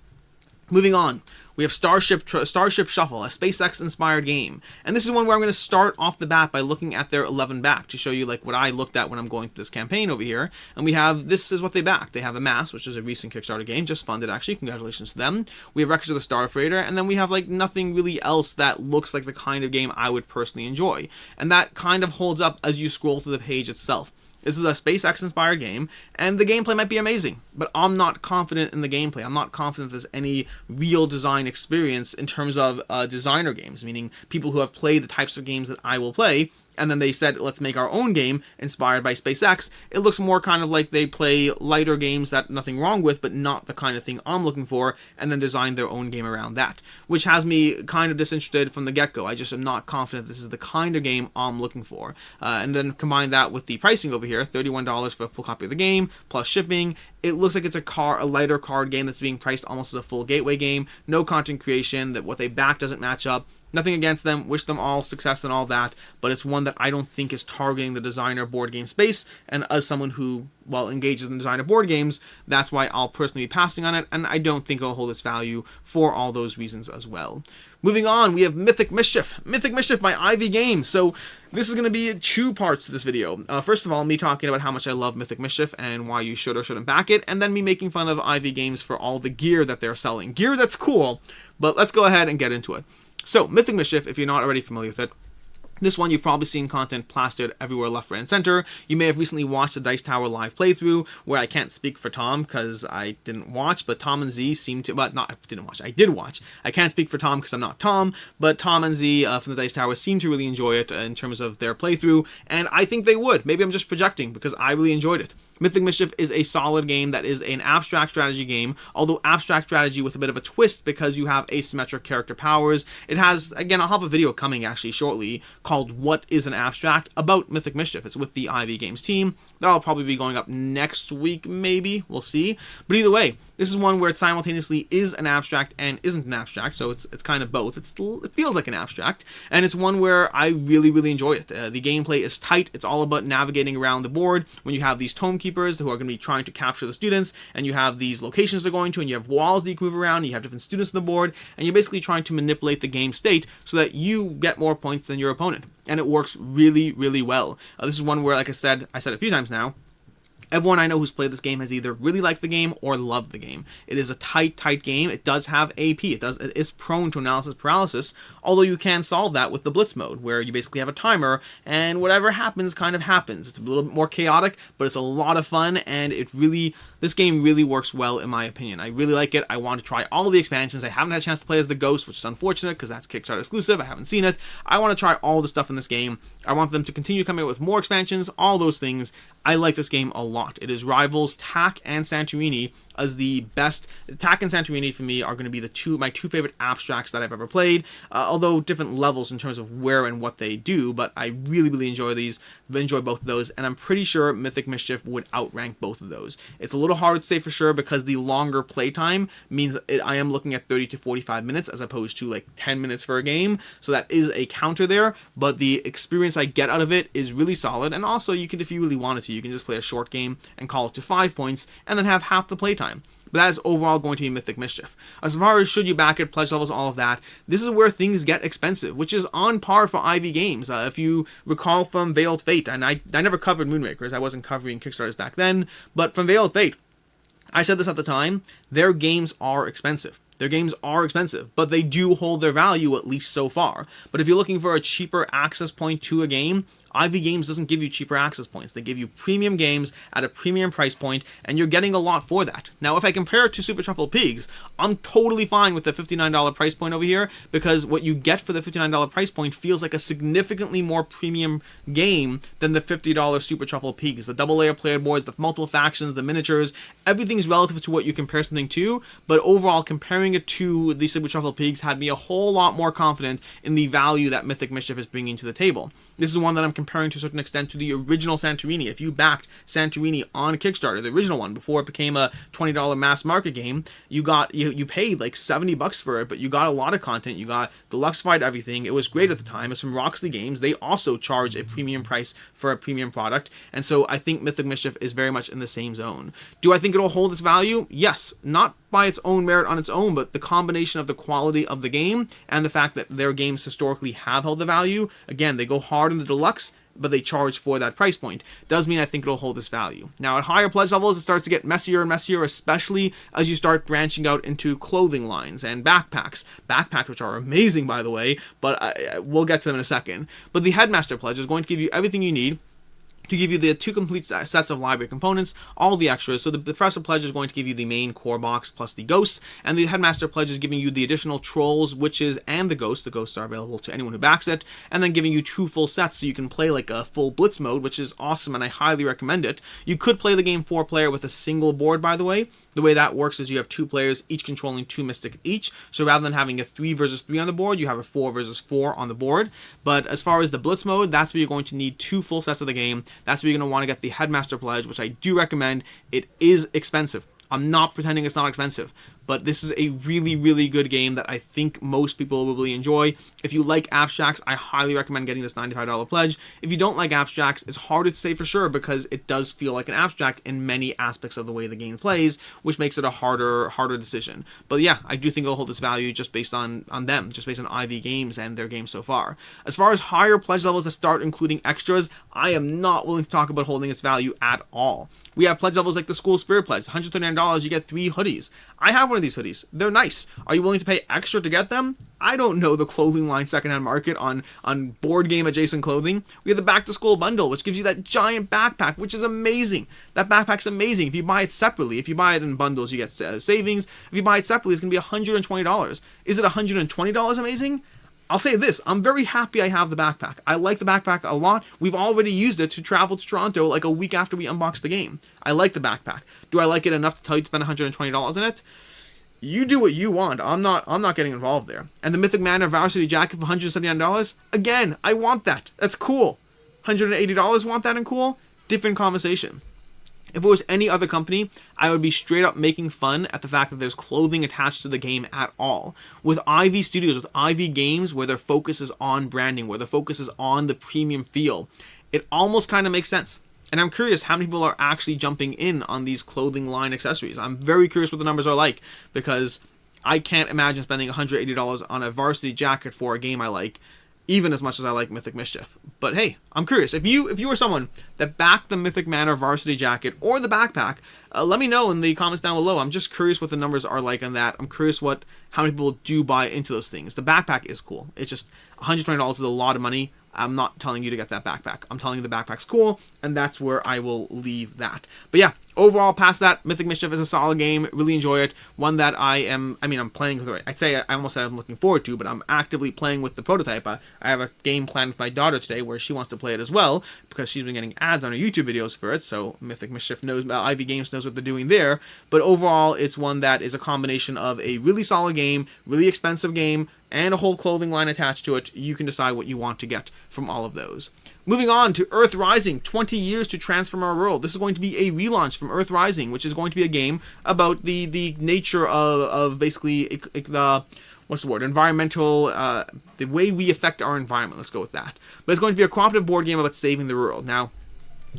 Moving on, we have Starship Shuffle, a SpaceX-inspired game. And this is one where I'm going to start off the bat by looking at their 11 back to show you like what I looked at when I'm going through this campaign over here. And we have, this is what they backed. They have Amass, which is a recent Kickstarter game, just funded actually, congratulations to them. We have Records of the Star Freighter, and then we have like nothing really else that looks like the kind of game I would personally enjoy. And that kind of holds up as you scroll through the page itself. This is a SpaceX-inspired game, and the gameplay might be amazing, but I'm not confident in the gameplay. I'm not confident there's any real design experience in terms of designer games, meaning people who have played the types of games that I will play, and then they said, let's make our own game inspired by SpaceX. It looks more kind of like they play lighter games that nothing wrong with, but not the kind of thing I'm looking for, and then design their own game around that, which has me kind of disinterested from the get-go. I just am not confident this is the kind of game I'm looking for. And then combine that with the pricing over here, $31 for a full copy of the game, plus shipping. It looks like it's a lighter card game that's being priced almost as a full gateway game. No content creation, that what they back doesn't match up. Nothing against them, wish them all success and all that, but it's one that I don't think is targeting the designer board game space, and as someone who, well, engages in designer board games, that's why I'll personally be passing on it, and I don't think it'll hold its value for all those reasons as well. Moving on, we have Mythic Mischief. Mythic Mischief by Ivy Games. So this is going to be 2 parts to this video. First of all, me talking about how much I love Mythic Mischief and why you should or shouldn't back it, and then me making fun of Ivy Games for all the gear that they're selling. Gear that's cool, but let's go ahead and get into it. So, Mythic Mischief, if you're not already familiar with it, this one you've probably seen content plastered everywhere left, right, and center. You may have recently watched the Dice Tower live playthrough, where I can't speak for Tom because I didn't watch, but Tom and Z seem to, well, not, I didn't watch, I did watch. I can't speak for Tom because I'm not Tom, but Tom and Z from the Dice Tower seem to really enjoy it in terms of their playthrough, and I think they would. Maybe I'm just projecting because I really enjoyed it. Mythic Mischief is a solid game that is an abstract strategy game, although abstract strategy with a bit of a twist because you have asymmetric character powers. It has, again, I'll have a video coming actually shortly called What is an Abstract about Mythic Mischief. It's with the Ivy Games team. That'll probably be going up next week, maybe. We'll see. But either way, this is one where it simultaneously is an abstract and isn't an abstract, so it's kind of both. It feels like an abstract, and it's one where I really, really enjoy it. The gameplay is tight. It's all about navigating around the board when you have these tome keepers who are going to be trying to capture the students, and you have these locations they're going to, and you have walls that you can move around, and you have different students on the board, and you're basically trying to manipulate the game state so that you get more points than your opponent. And it works really, really well. This is one where, like I said it a few times now, everyone I know who's played this game has either really liked the game or loved the game. It is a tight game. It does have AP. It is prone to analysis paralysis, although you can solve that with the blitz mode, where you basically have a timer, and whatever happens kind of happens. It's a little bit more chaotic, but it's a lot of fun, and this game really works well in my opinion. I really like it. I want to try all of the expansions. I haven't had a chance to play as the Ghost, which is unfortunate because that's Kickstarter exclusive. I haven't seen it. I want to try all the stuff in this game. I want them to continue coming out with more expansions, all those things. I like this game a lot. It is rivals Tak and Santorini as the best. Tak and Santorini for me are going to be my two favorite abstracts that I've ever played, although different levels in terms of where and what they do, but I really, really enjoy both of those, and I'm pretty sure Mythic Mischief would outrank both of those. It's a little hard to say for sure because the longer playtime means I am looking at 30 to 45 minutes as opposed to like 10 minutes for a game, so that is a counter there, but the experience I get out of it is really solid, and also you can, if you really wanted to, you can just play a short game and call it to 5 points and then have half the playtime. But that is overall going to be Mythic Mischief. As far as should you back it, pledge levels, all of that, this is where things get expensive, which is on par for Ivy Games. If you recall from Veiled Fate, and I never covered Moonrakers, I wasn't covering Kickstarters back then, but from Veiled Fate, I said this at the time, their games are expensive. Their games are expensive, but they do hold their value, at least so far. But if you're looking for a cheaper access point to a game, Ivy Games doesn't give you cheaper access points. They give you premium games at a premium price point, and you're getting a lot for that. Now, if I compare it to Super Truffle Pigs, I'm totally fine with the $59 price point over here, because what you get for the $59 price point feels like a significantly more premium game than the $50 Super Truffle Pigs. The double layer player boards, the multiple factions, the miniatures, everything's relative to what you compare something to, but overall, comparing it to the Super Truffle Pigs had me a whole lot more confident in the value that Mythic Mischief is bringing to the table. This is one that I'm comparing to a certain extent to the original Santorini. If you backed Santorini on Kickstarter, the original one, before it became a $20 mass market game, you paid like $70 for it, but you got a lot of content. You got deluxeified everything. It was great at the time. It's from Roxley Games. They also charge a premium price for a premium product, and so I think Mythic Mischief is very much in the same zone. Do I think it'll hold its value? Yes. Not by its own merit on its own, but the combination of the quality of the game and the fact that their games historically have held the value, again, they go hard in the deluxe, but they charge for that price point, does mean I think it'll hold this value. Now, at higher pledge levels, it starts to get messier and messier, especially as you start branching out into clothing lines and backpacks. Backpacks, which are amazing, by the way, but we'll get to them in a second. But the Headmaster Pledge is going to give you everything you need to give you the 2 complete sets of library components, all the extras. So the Professor Pledge is going to give you the main core box plus the ghosts, and the Headmaster Pledge is giving you the additional trolls, witches, and the ghosts. The ghosts are available to anyone who backs it, and then giving you 2 full sets so you can play like a full Blitz mode, which is awesome, and I highly recommend it. You could play the game 4-player with a single board, by the way. The way that works is you have 2 players, each controlling 2 Mystic each, so rather than having a 3 versus 3 on the board, you have a 4 versus 4 on the board. But as far as the Blitz mode, that's where you're going to need 2 full sets of the game. That's where you're going to want to get the Headmaster Pledge, which I do recommend. It is expensive. I'm not pretending it's not expensive, but this is a really, really good game that I think most people will really enjoy. If you like abstracts, I highly recommend getting this $95 pledge. If you don't like abstracts, it's harder to say for sure because it does feel like an abstract in many aspects of the way the game plays, which makes it a harder decision. But yeah, I do think it'll hold its value just based on them, just based on IV Games and their games so far. As far as higher pledge levels that start including extras, I am not willing to talk about holding its value at all. We have pledge levels like the School Spirit Pledge, $139, you get 3 hoodies. I have one of these hoodies. They're nice. Are you willing to pay extra to get them? I don't know the clothing line secondhand market on board game adjacent clothing. We have the Back to School bundle, which gives you that giant backpack, which is amazing. That backpack's amazing. If you buy it separately, if you buy it in bundles, you get savings. If you buy it separately, it's going to be $120. Is it $120 amazing? I'll say this, I'm very happy I have the backpack. I like the backpack a lot. We've already used it to travel to Toronto like a week after we unboxed the game. I like the backpack. Do I like it enough to tell you to spend $120 in it? You do what you want. I'm not getting involved there. And the Mythic Manor Varsity Jacket for $179? Again, I want that. That's cool. $180 want that and cool? Different conversation. If it was any other company, I would be straight up making fun at the fact that there's clothing attached to the game at all. With IV Studios, with IV Games, where their focus is on branding, where their focus is on the premium feel, it almost kind of makes sense. And I'm curious how many people are actually jumping in on these clothing line accessories. I'm very curious what the numbers are like, because I can't imagine spending $180 on a varsity jacket for a game I like, even as much as I like Mythic Mischief. But hey, I'm curious. If you were someone that backed the Mythic Manor Varsity Jacket or the backpack, let me know in the comments down below. I'm just curious what the numbers are like on that. I'm curious how many people do buy into those things. The backpack is cool. It's just $120 is a lot of money. I'm not telling you to get that backpack. I'm telling you the backpack's cool, and that's where I will leave that. But yeah, overall, past that, Mythic Mischief is a solid game. Really enjoy it. One that I'm playing with. I'd say I almost said I'm looking forward to, but I'm actively playing with the prototype. I have a game planned with my daughter today where she wants to play it as well, because she's been getting ads on her YouTube videos for it, so Mythic Mischief knows, IV Games knows what they're doing there. But overall, it's one that is a combination of a really solid game, really expensive game, and a whole clothing line attached to it. You can decide what you want to get from all of those. Moving on to Earth Rising, 20 years to transform our world. This is going to be a relaunch from Earth Rising, which is going to be a game about the nature of basically the, what's the word, environmental, the way we affect our environment. Let's go with that. But it's going to be a cooperative board game about saving the world. Now,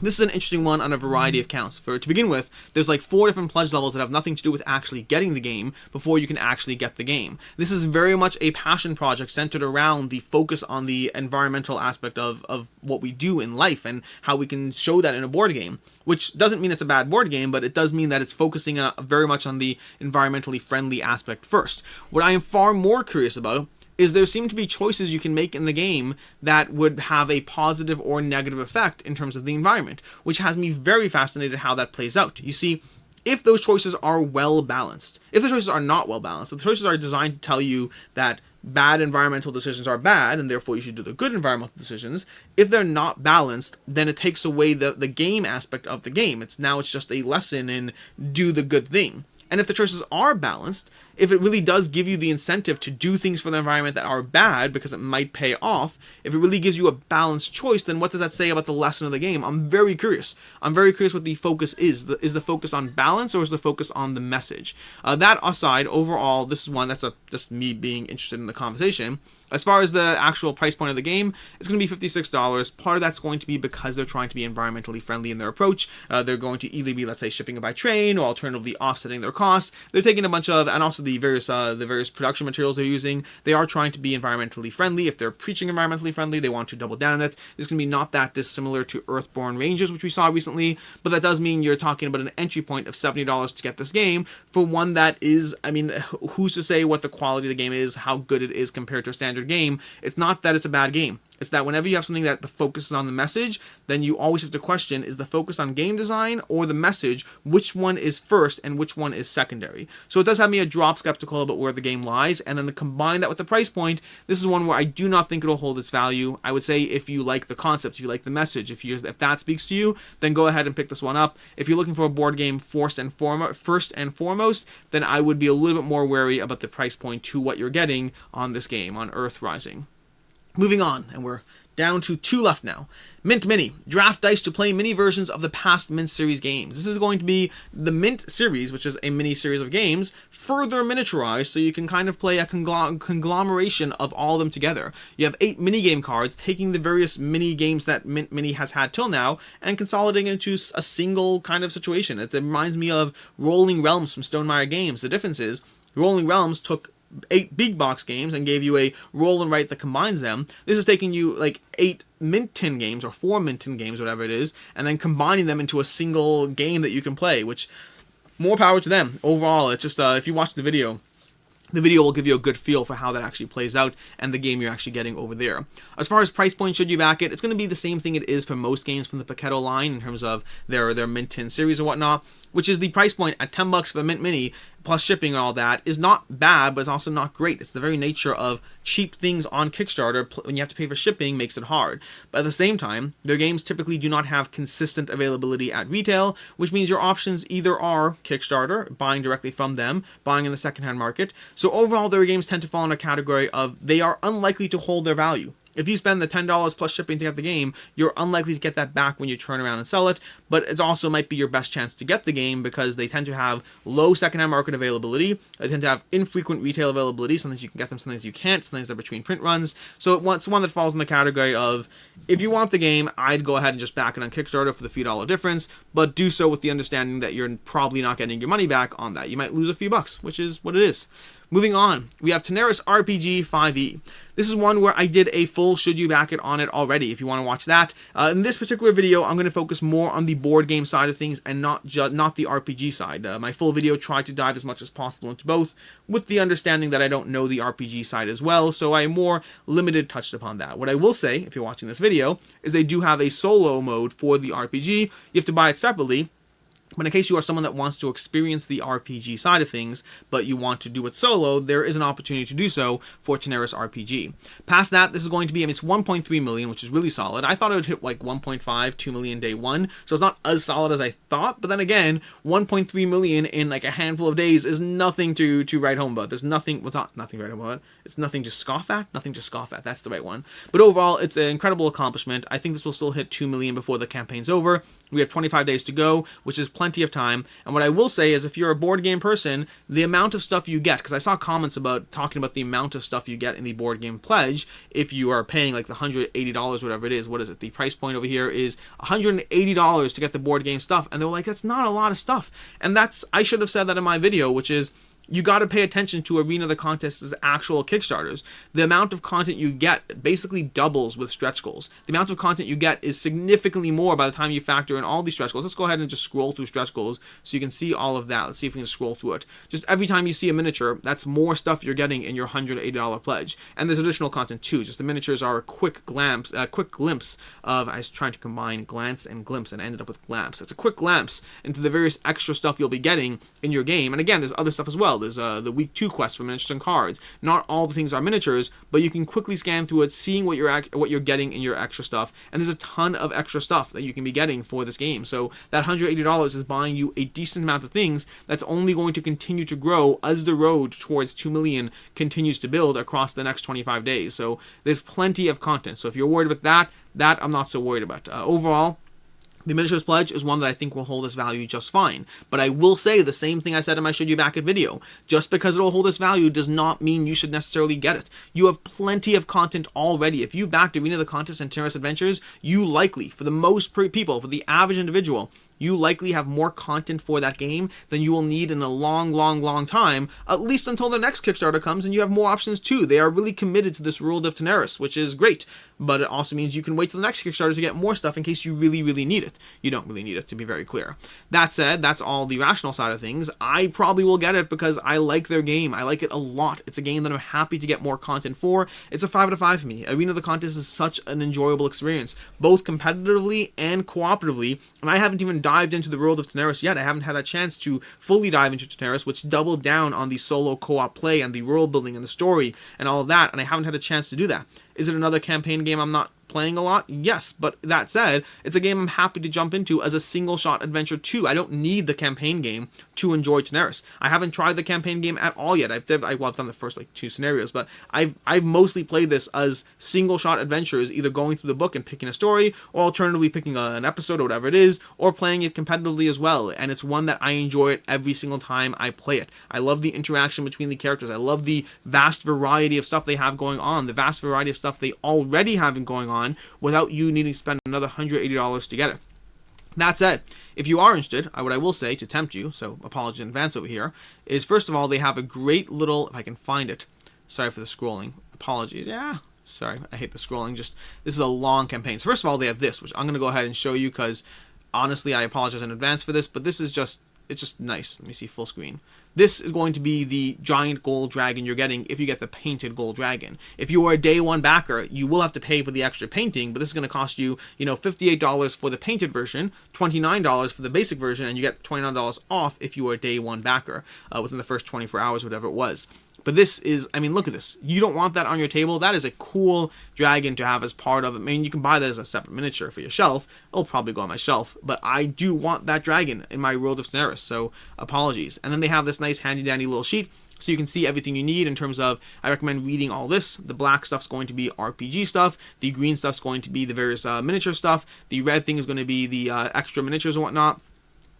this is an interesting one on a variety of counts. To begin with, there's like 4 different pledge levels that have nothing to do with actually getting the game before you can actually get the game. This is very much a passion project centered around the focus on the environmental aspect of what we do in life and how we can show that in a board game, which doesn't mean it's a bad board game, but it does mean that it's focusing very much on the environmentally friendly aspect first. What I am far more curious about is there seem to be choices you can make in the game that would have a positive or negative effect in terms of the environment, which has me very fascinated how that plays out. You see, if those choices are well balanced, if the choices are not well balanced, if the choices are designed to tell you that bad environmental decisions are bad and therefore you should do the good environmental decisions, if they're not balanced, then it takes away the game aspect of the game. It's just a lesson in do the good thing. And if the choices are balanced, if it really does give you the incentive to do things for the environment that are bad because it might pay off, if it really gives you a balanced choice, then what does that say about the lesson of the game? I'm very curious. I'm very curious what the focus is. Is the focus on balance, or is the focus on the message? That aside, overall, this is one that's just me being interested in the conversation. As far as the actual price point of the game, it's going to be $56. Part of that's going to be because they're trying to be environmentally friendly in their approach. They're going to either be, let's say, shipping it by train, or alternatively offsetting their costs. They're taking a bunch of, and also the various production materials they're using. They are trying to be environmentally friendly. If they're preaching environmentally friendly, they want to double down on it. This is going to be not that dissimilar to Earthborn Rangers, which we saw recently, but that does mean you're talking about an entry point of $70 to get this game for one that is, I mean, who's to say what the quality of the game is, how good it is compared to a standard game. It's not that it's a bad game. It's that whenever you have something that the focus is on the message, then you always have to question, is the focus on game design or the message? Which one is first and which one is secondary? So it does have me a drop skeptical about where the game lies, and then combine that with the price point, this is one where I do not think it'll hold its value. I would say if you like the concept, if you like the message, if that speaks to you, then go ahead and pick this one up. If you're looking for a board game first and foremost, then I would be a little bit more wary about the price point to what you're getting on this game, on Earth Rising. Moving on, and we're down to 2 left now. Mint Mini. Draft dice to play mini versions of the past Mint series games. This is going to be the Mint series, which is a mini series of games, further miniaturized, so you can kind of play a conglomeration of all of them together. You have 8 mini game cards, taking the various mini games that Mint Mini has had till now, and consolidating into a single kind of situation. It reminds me of Rolling Realms from Stonemaier Games. The difference is, Rolling Realms took 8 big box games and gave you a roll and write that combines them. This is taking you like 8 Mint tin games, or 4 Mint tin games, whatever it is, and then combining them into a single game that you can play, which, more power to them. Overall, it's just, if you watch the video will give you a good feel for how that actually plays out and the game you're actually getting over there. As far as price point, should you back it, it's going to be the same thing it is for most games from the Paketo line in terms of their Mint tin series or whatnot, which is the price point at $10 for Mint Mini, plus shipping and all that, is not bad, but it's also not great. It's the very nature of cheap things on Kickstarter. When you have to pay for shipping, makes it hard. But at the same time, their games typically do not have consistent availability at retail, which means your options either are Kickstarter, buying directly from them, buying in the secondhand market. So overall, their games tend to fall in a category of they are unlikely to hold their value. If you spend the $10 plus shipping to get the game, you're unlikely to get that back when you turn around and sell it, but it also might be your best chance to get the game because they tend to have low secondhand market availability. They tend to have infrequent retail availability. Sometimes you can get them, sometimes you can't. Sometimes they're between print runs. So it's one that falls in the category of, if you want the game, I'd go ahead and just back it on Kickstarter for the few dollar difference, but do so with the understanding that you're probably not getting your money back on that. You might lose a few bucks, which is what it is. Moving on, we have Tanares RPG 5e. This is one where I did a full should you back it on it already, if you want to watch that. In this particular video, I'm going to focus more on the board game side of things and not the RPG side. My full video tried to dive as much as possible into both, with the understanding that I don't know the RPG side as well, so I more limited touched upon that. What I will say, if you're watching this video, is they do have a solo mode for the RPG. You have to buy it separately. But in case you are someone that wants to experience the RPG side of things, but you want to do it solo, there is an opportunity to do so for Tanares RPG. Past that, this is going to be, it's 1.3 million, which is really solid. I thought it would hit like 1.5, 2 million day one, so it's not as solid as I thought, but then again, 1.3 million in like a handful of days is nothing to write home about. There's nothing, well, not nothing to write home about. It's nothing to scoff at. Nothing to scoff at. That's the right one. But overall, it's an incredible accomplishment. I think this will still hit 2 million before the campaign's over. We have 25 days to go, which is plenty of time. And what I will say is, if you're a board game person, the amount of stuff you get, because I saw comments about talking about the amount of stuff you get in the board game pledge, if you are paying like the $180, whatever it is, what is it? The price point over here is $180 to get the board game stuff. And they were like, that's not a lot of stuff. And I should have said that in my video, which is, you got to pay attention to Arena the Contest's actual Kickstarters. The amount of content you get basically doubles with stretch goals. The amount of content you get is significantly more by the time you factor in all these stretch goals. Let's go ahead and just scroll through stretch goals so you can see all of that. Let's see if we can scroll through it. Just every time you see a miniature, that's more stuff you're getting in your $180 pledge. And there's additional content too. Just the miniatures are a quick glimpse of, I was trying to combine glance and glimpse and ended up with glimpse. It's a quick glimpse into the various extra stuff you'll be getting in your game. And again, there's other stuff as well. well. There's the week 2 quest for miniatures and cards. Not all the things are miniatures, but you can quickly scan through it, seeing what you're getting in your extra stuff. And there's a ton of extra stuff that you can be getting for this game. So that $180 is buying you a decent amount of things that's only going to continue to grow as the road towards 2 million continues to build across the next 25 days. So there's plenty of content. So if you're worried about that I'm not so worried about. Overall, the Miniatures Pledge is one that I think will hold its value just fine. But I will say the same thing I said in my Should You Back It video. Just because it will hold its value does not mean you should necessarily get it. You have plenty of content already. If you backed Arena of the Contest and Tanares Adventures, you likely, for the most people, for the average individual, you likely have more content for that game than you will need in a long time, at least until the next Kickstarter comes and you have more options too. They are really committed to this world of Tanares, which is great, but it also means you can wait till the next Kickstarter to get more stuff in case you really need it. You don't really need it, to be very clear. That said, that's all the rational side of things. I probably will get it because I like their game. I like it a lot. It's a game that I'm happy to get more content for. It's a 5 out of 5 for me. Arena of the Contest is such an enjoyable experience, both competitively and cooperatively, and I haven't even dived into the world of Tanares yet. I haven't had a chance to fully dive into Tanares, which doubled down on the solo co-op play and the world building and the story and all of that, and I haven't had a chance to do that. Is it another campaign game I'm not playing a lot? Yes, but that said, it's a game I'm happy to jump into as a single shot adventure too. I don't need the campaign game to enjoy Tanares. I haven't tried the campaign game at all yet. I've done the first 2 scenarios, but I've mostly played this as single shot adventures, either going through the book and picking a story, or alternatively picking an episode or whatever it is, or playing it competitively as well. And it's one that I enjoy it every single time I play it. I love the interaction between the characters. I love the vast variety of stuff they have going on, the vast variety of stuff they already have going on, without you needing to spend another $180 to get it. That said, if you are interested, what I will say to tempt you, so apologies in advance over here, is first of all, they have a great little, if I can find it, sorry for the scrolling, apologies, sorry, I hate the scrolling, this is a long campaign. So first of all, they have this, which I'm going to go ahead and show you, because honestly, I apologize in advance for this, but this is it's just nice. Let me see full screen. This is going to be the giant gold dragon you're getting if you get the painted gold dragon. If you are a day 1 backer, you will have to pay for the extra painting, but this is going to cost you, $58 for the painted version, $29 for the basic version, and you get $29 off if you are a day 1 backer within the first 24 hours, whatever it was. But this is, look at this. You don't want that on your table. That is a cool dragon to have as part of it. You can buy that as a separate miniature for your shelf. It'll probably go on my shelf. But I do want that dragon in my world of Tanares, so apologies. And then they have this nice handy-dandy little sheet, so you can see everything you need in terms of, I recommend reading all this. The black stuff's going to be RPG stuff. The green stuff's going to be the various miniature stuff. The red thing is going to be the extra miniatures and whatnot.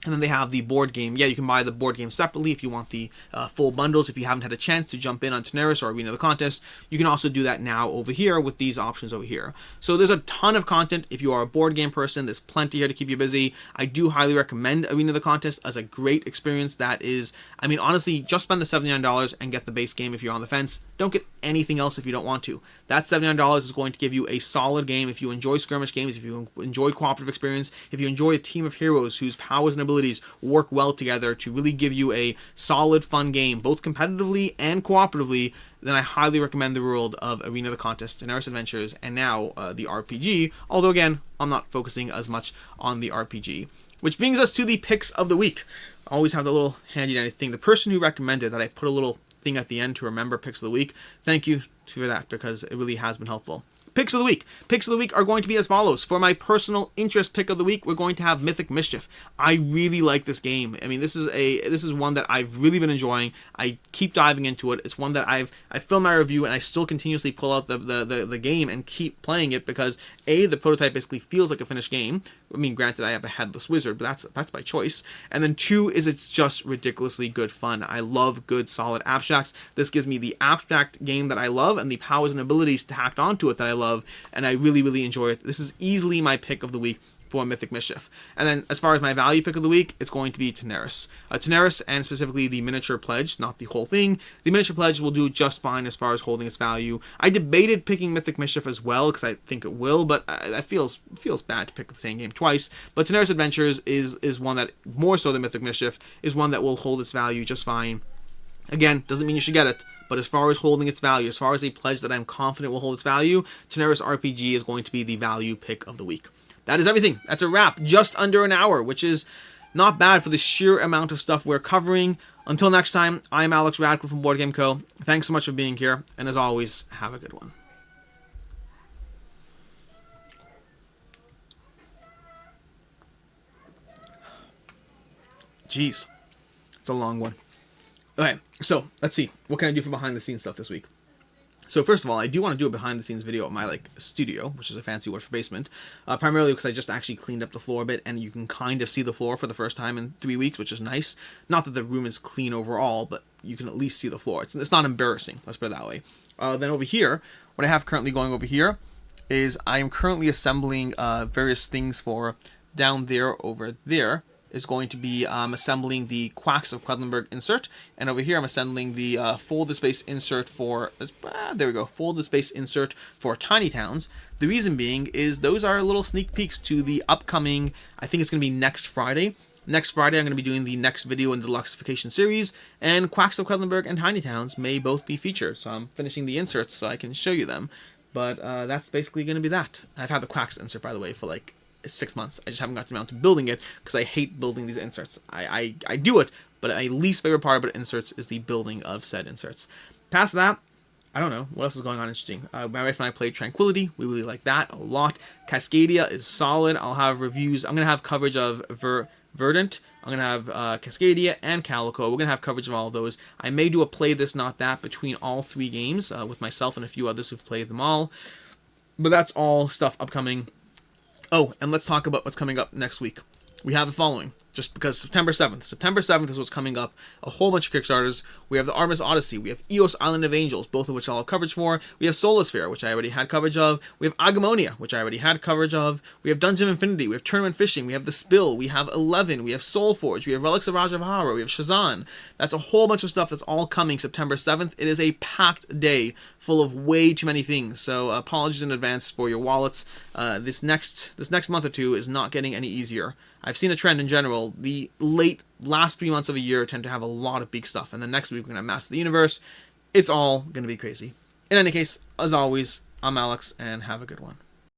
And then they have the board game. Yeah, you can buy the board game separately if you want the full bundles. If you haven't had a chance to jump in on Tanares or Arena of the Contest, you can also do that now over here with these options over here. So there's a ton of content. If you are a board game person, there's plenty here to keep you busy. I do highly recommend Arena of the Contest as a great experience. That is, honestly, just spend the $79 and get the base game if you're on the fence. Don't get anything else if you don't want to. That $79 is going to give you a solid game if you enjoy skirmish games, if you enjoy cooperative experience, if you enjoy a team of heroes whose powers and abilities work well together to really give you a solid, fun game, both competitively and cooperatively. Then I highly recommend the world of Arena of the Contest, Tanares Adventures, and now the RPG, although again, I'm not focusing as much on the RPG. Which brings us to the picks of the week. I always have the little handy-dandy thing. The person who recommended that I put a little thing at the end to remember picks of the week, thank you for that, because it really has been helpful. Picks of the week. Picks of the week are going to be as follows. For my personal interest pick of the week, we're going to have Mythic Mischief. I really like this game. This is one that I've really been enjoying. I keep diving into it. It's one that I filmed my review and I still continuously pull out the game and keep playing it because the prototype basically feels like a finished game. Granted, I have a headless wizard, but that's by choice. And then 2 is it's just ridiculously good fun. I love good, solid abstracts. This gives me the abstract game that I love and the powers and abilities tacked onto it that I love, and I really, really enjoy it. This is easily my pick of the week for Mythic Mischief. And then as far as my value pick of the week, it's going to be Tanares. Tanares, and specifically the miniature pledge, not the whole thing. The miniature pledge will do just fine as far as holding its value. I debated picking Mythic Mischief as well, because I think it will, but that feels bad to pick the same game twice. But Tanares Adventures is one that, more so than Mythic Mischief, is one that will hold its value just fine. Again, doesn't mean you should get it, but as far as holding its value, as far as a pledge that I'm confident will hold its value, Tanares RPG is going to be the value pick of the week. That is everything. That's a wrap. Just under an hour, which is not bad for the sheer amount of stuff we're covering. Until next time, I'm Alex Radcliffe from Boardgame Co. Thanks so much for being here, and as always, have a good one. Jeez, it's a long one. Okay, so let's see. What can I do for behind the scenes stuff this week? So first of all, I do want to do a behind the scenes video at my studio, which is a fancy word for basement, primarily because I just actually cleaned up the floor a bit, and you can kind of see the floor for the first time in 3 weeks, which is nice. Not that the room is clean overall, but you can at least see the floor. It's not embarrassing, let's put it that way. Then over here, what I have currently going over here is I am currently assembling various things for down there. Over there is going to be assembling the Quacks of Quedlinburg insert, and over here I'm assembling the folded space insert for there we go, folded space insert for Tiny Towns. The reason being is those are little sneak peeks to the upcoming, I think it's going to be next Friday. Next Friday I'm going to be doing the next video in the Deluxeification series, and Quacks of Quedlinburg and Tiny Towns may both be featured, so I'm finishing the inserts so I can show you them. But that's basically going to be that. I've had the Quacks insert, by the way, for 6 months. I just haven't gotten around to building it because I hate building these inserts. I do it, but my least favorite part about inserts is the building of said inserts. Past that, I don't know. What else is going on interesting? My wife and I played Tranquility. We really like that a lot. Cascadia is solid. I'll have reviews. I'm going to have coverage of Verdant. I'm going to have Cascadia and Calico. We're going to have coverage of all of those. I may do a play this, not that, between all 3 games with myself and a few others who've played them all. But that's all stuff upcoming. Oh, and let's talk about what's coming up next week. We have the following, just because September 7th. September 7th is what's coming up. A whole bunch of Kickstarters. We have the Artemis Odyssey. We have Eos Island of Angels, both of which I'll have coverage for. We have Solasphere, which I already had coverage of. We have Agamonia, which I already had coverage of. We have Dungeon of Infinity. We have Tournament Fishing. We have The Spill. We have 11. We have Soulforge. We have Relics of Rajavahara. We have Shazan. That's a whole bunch of stuff that's all coming September 7th. It is a packed day full of way too many things. So apologies in advance for your wallets. This next month or two is not getting any easier. I've seen a trend in general. The last 3 months of a year tend to have a lot of big stuff, and then next week we're going to have Master of the Universe. It's all going to be crazy. In any case, as always, I'm Alex, and have a good one.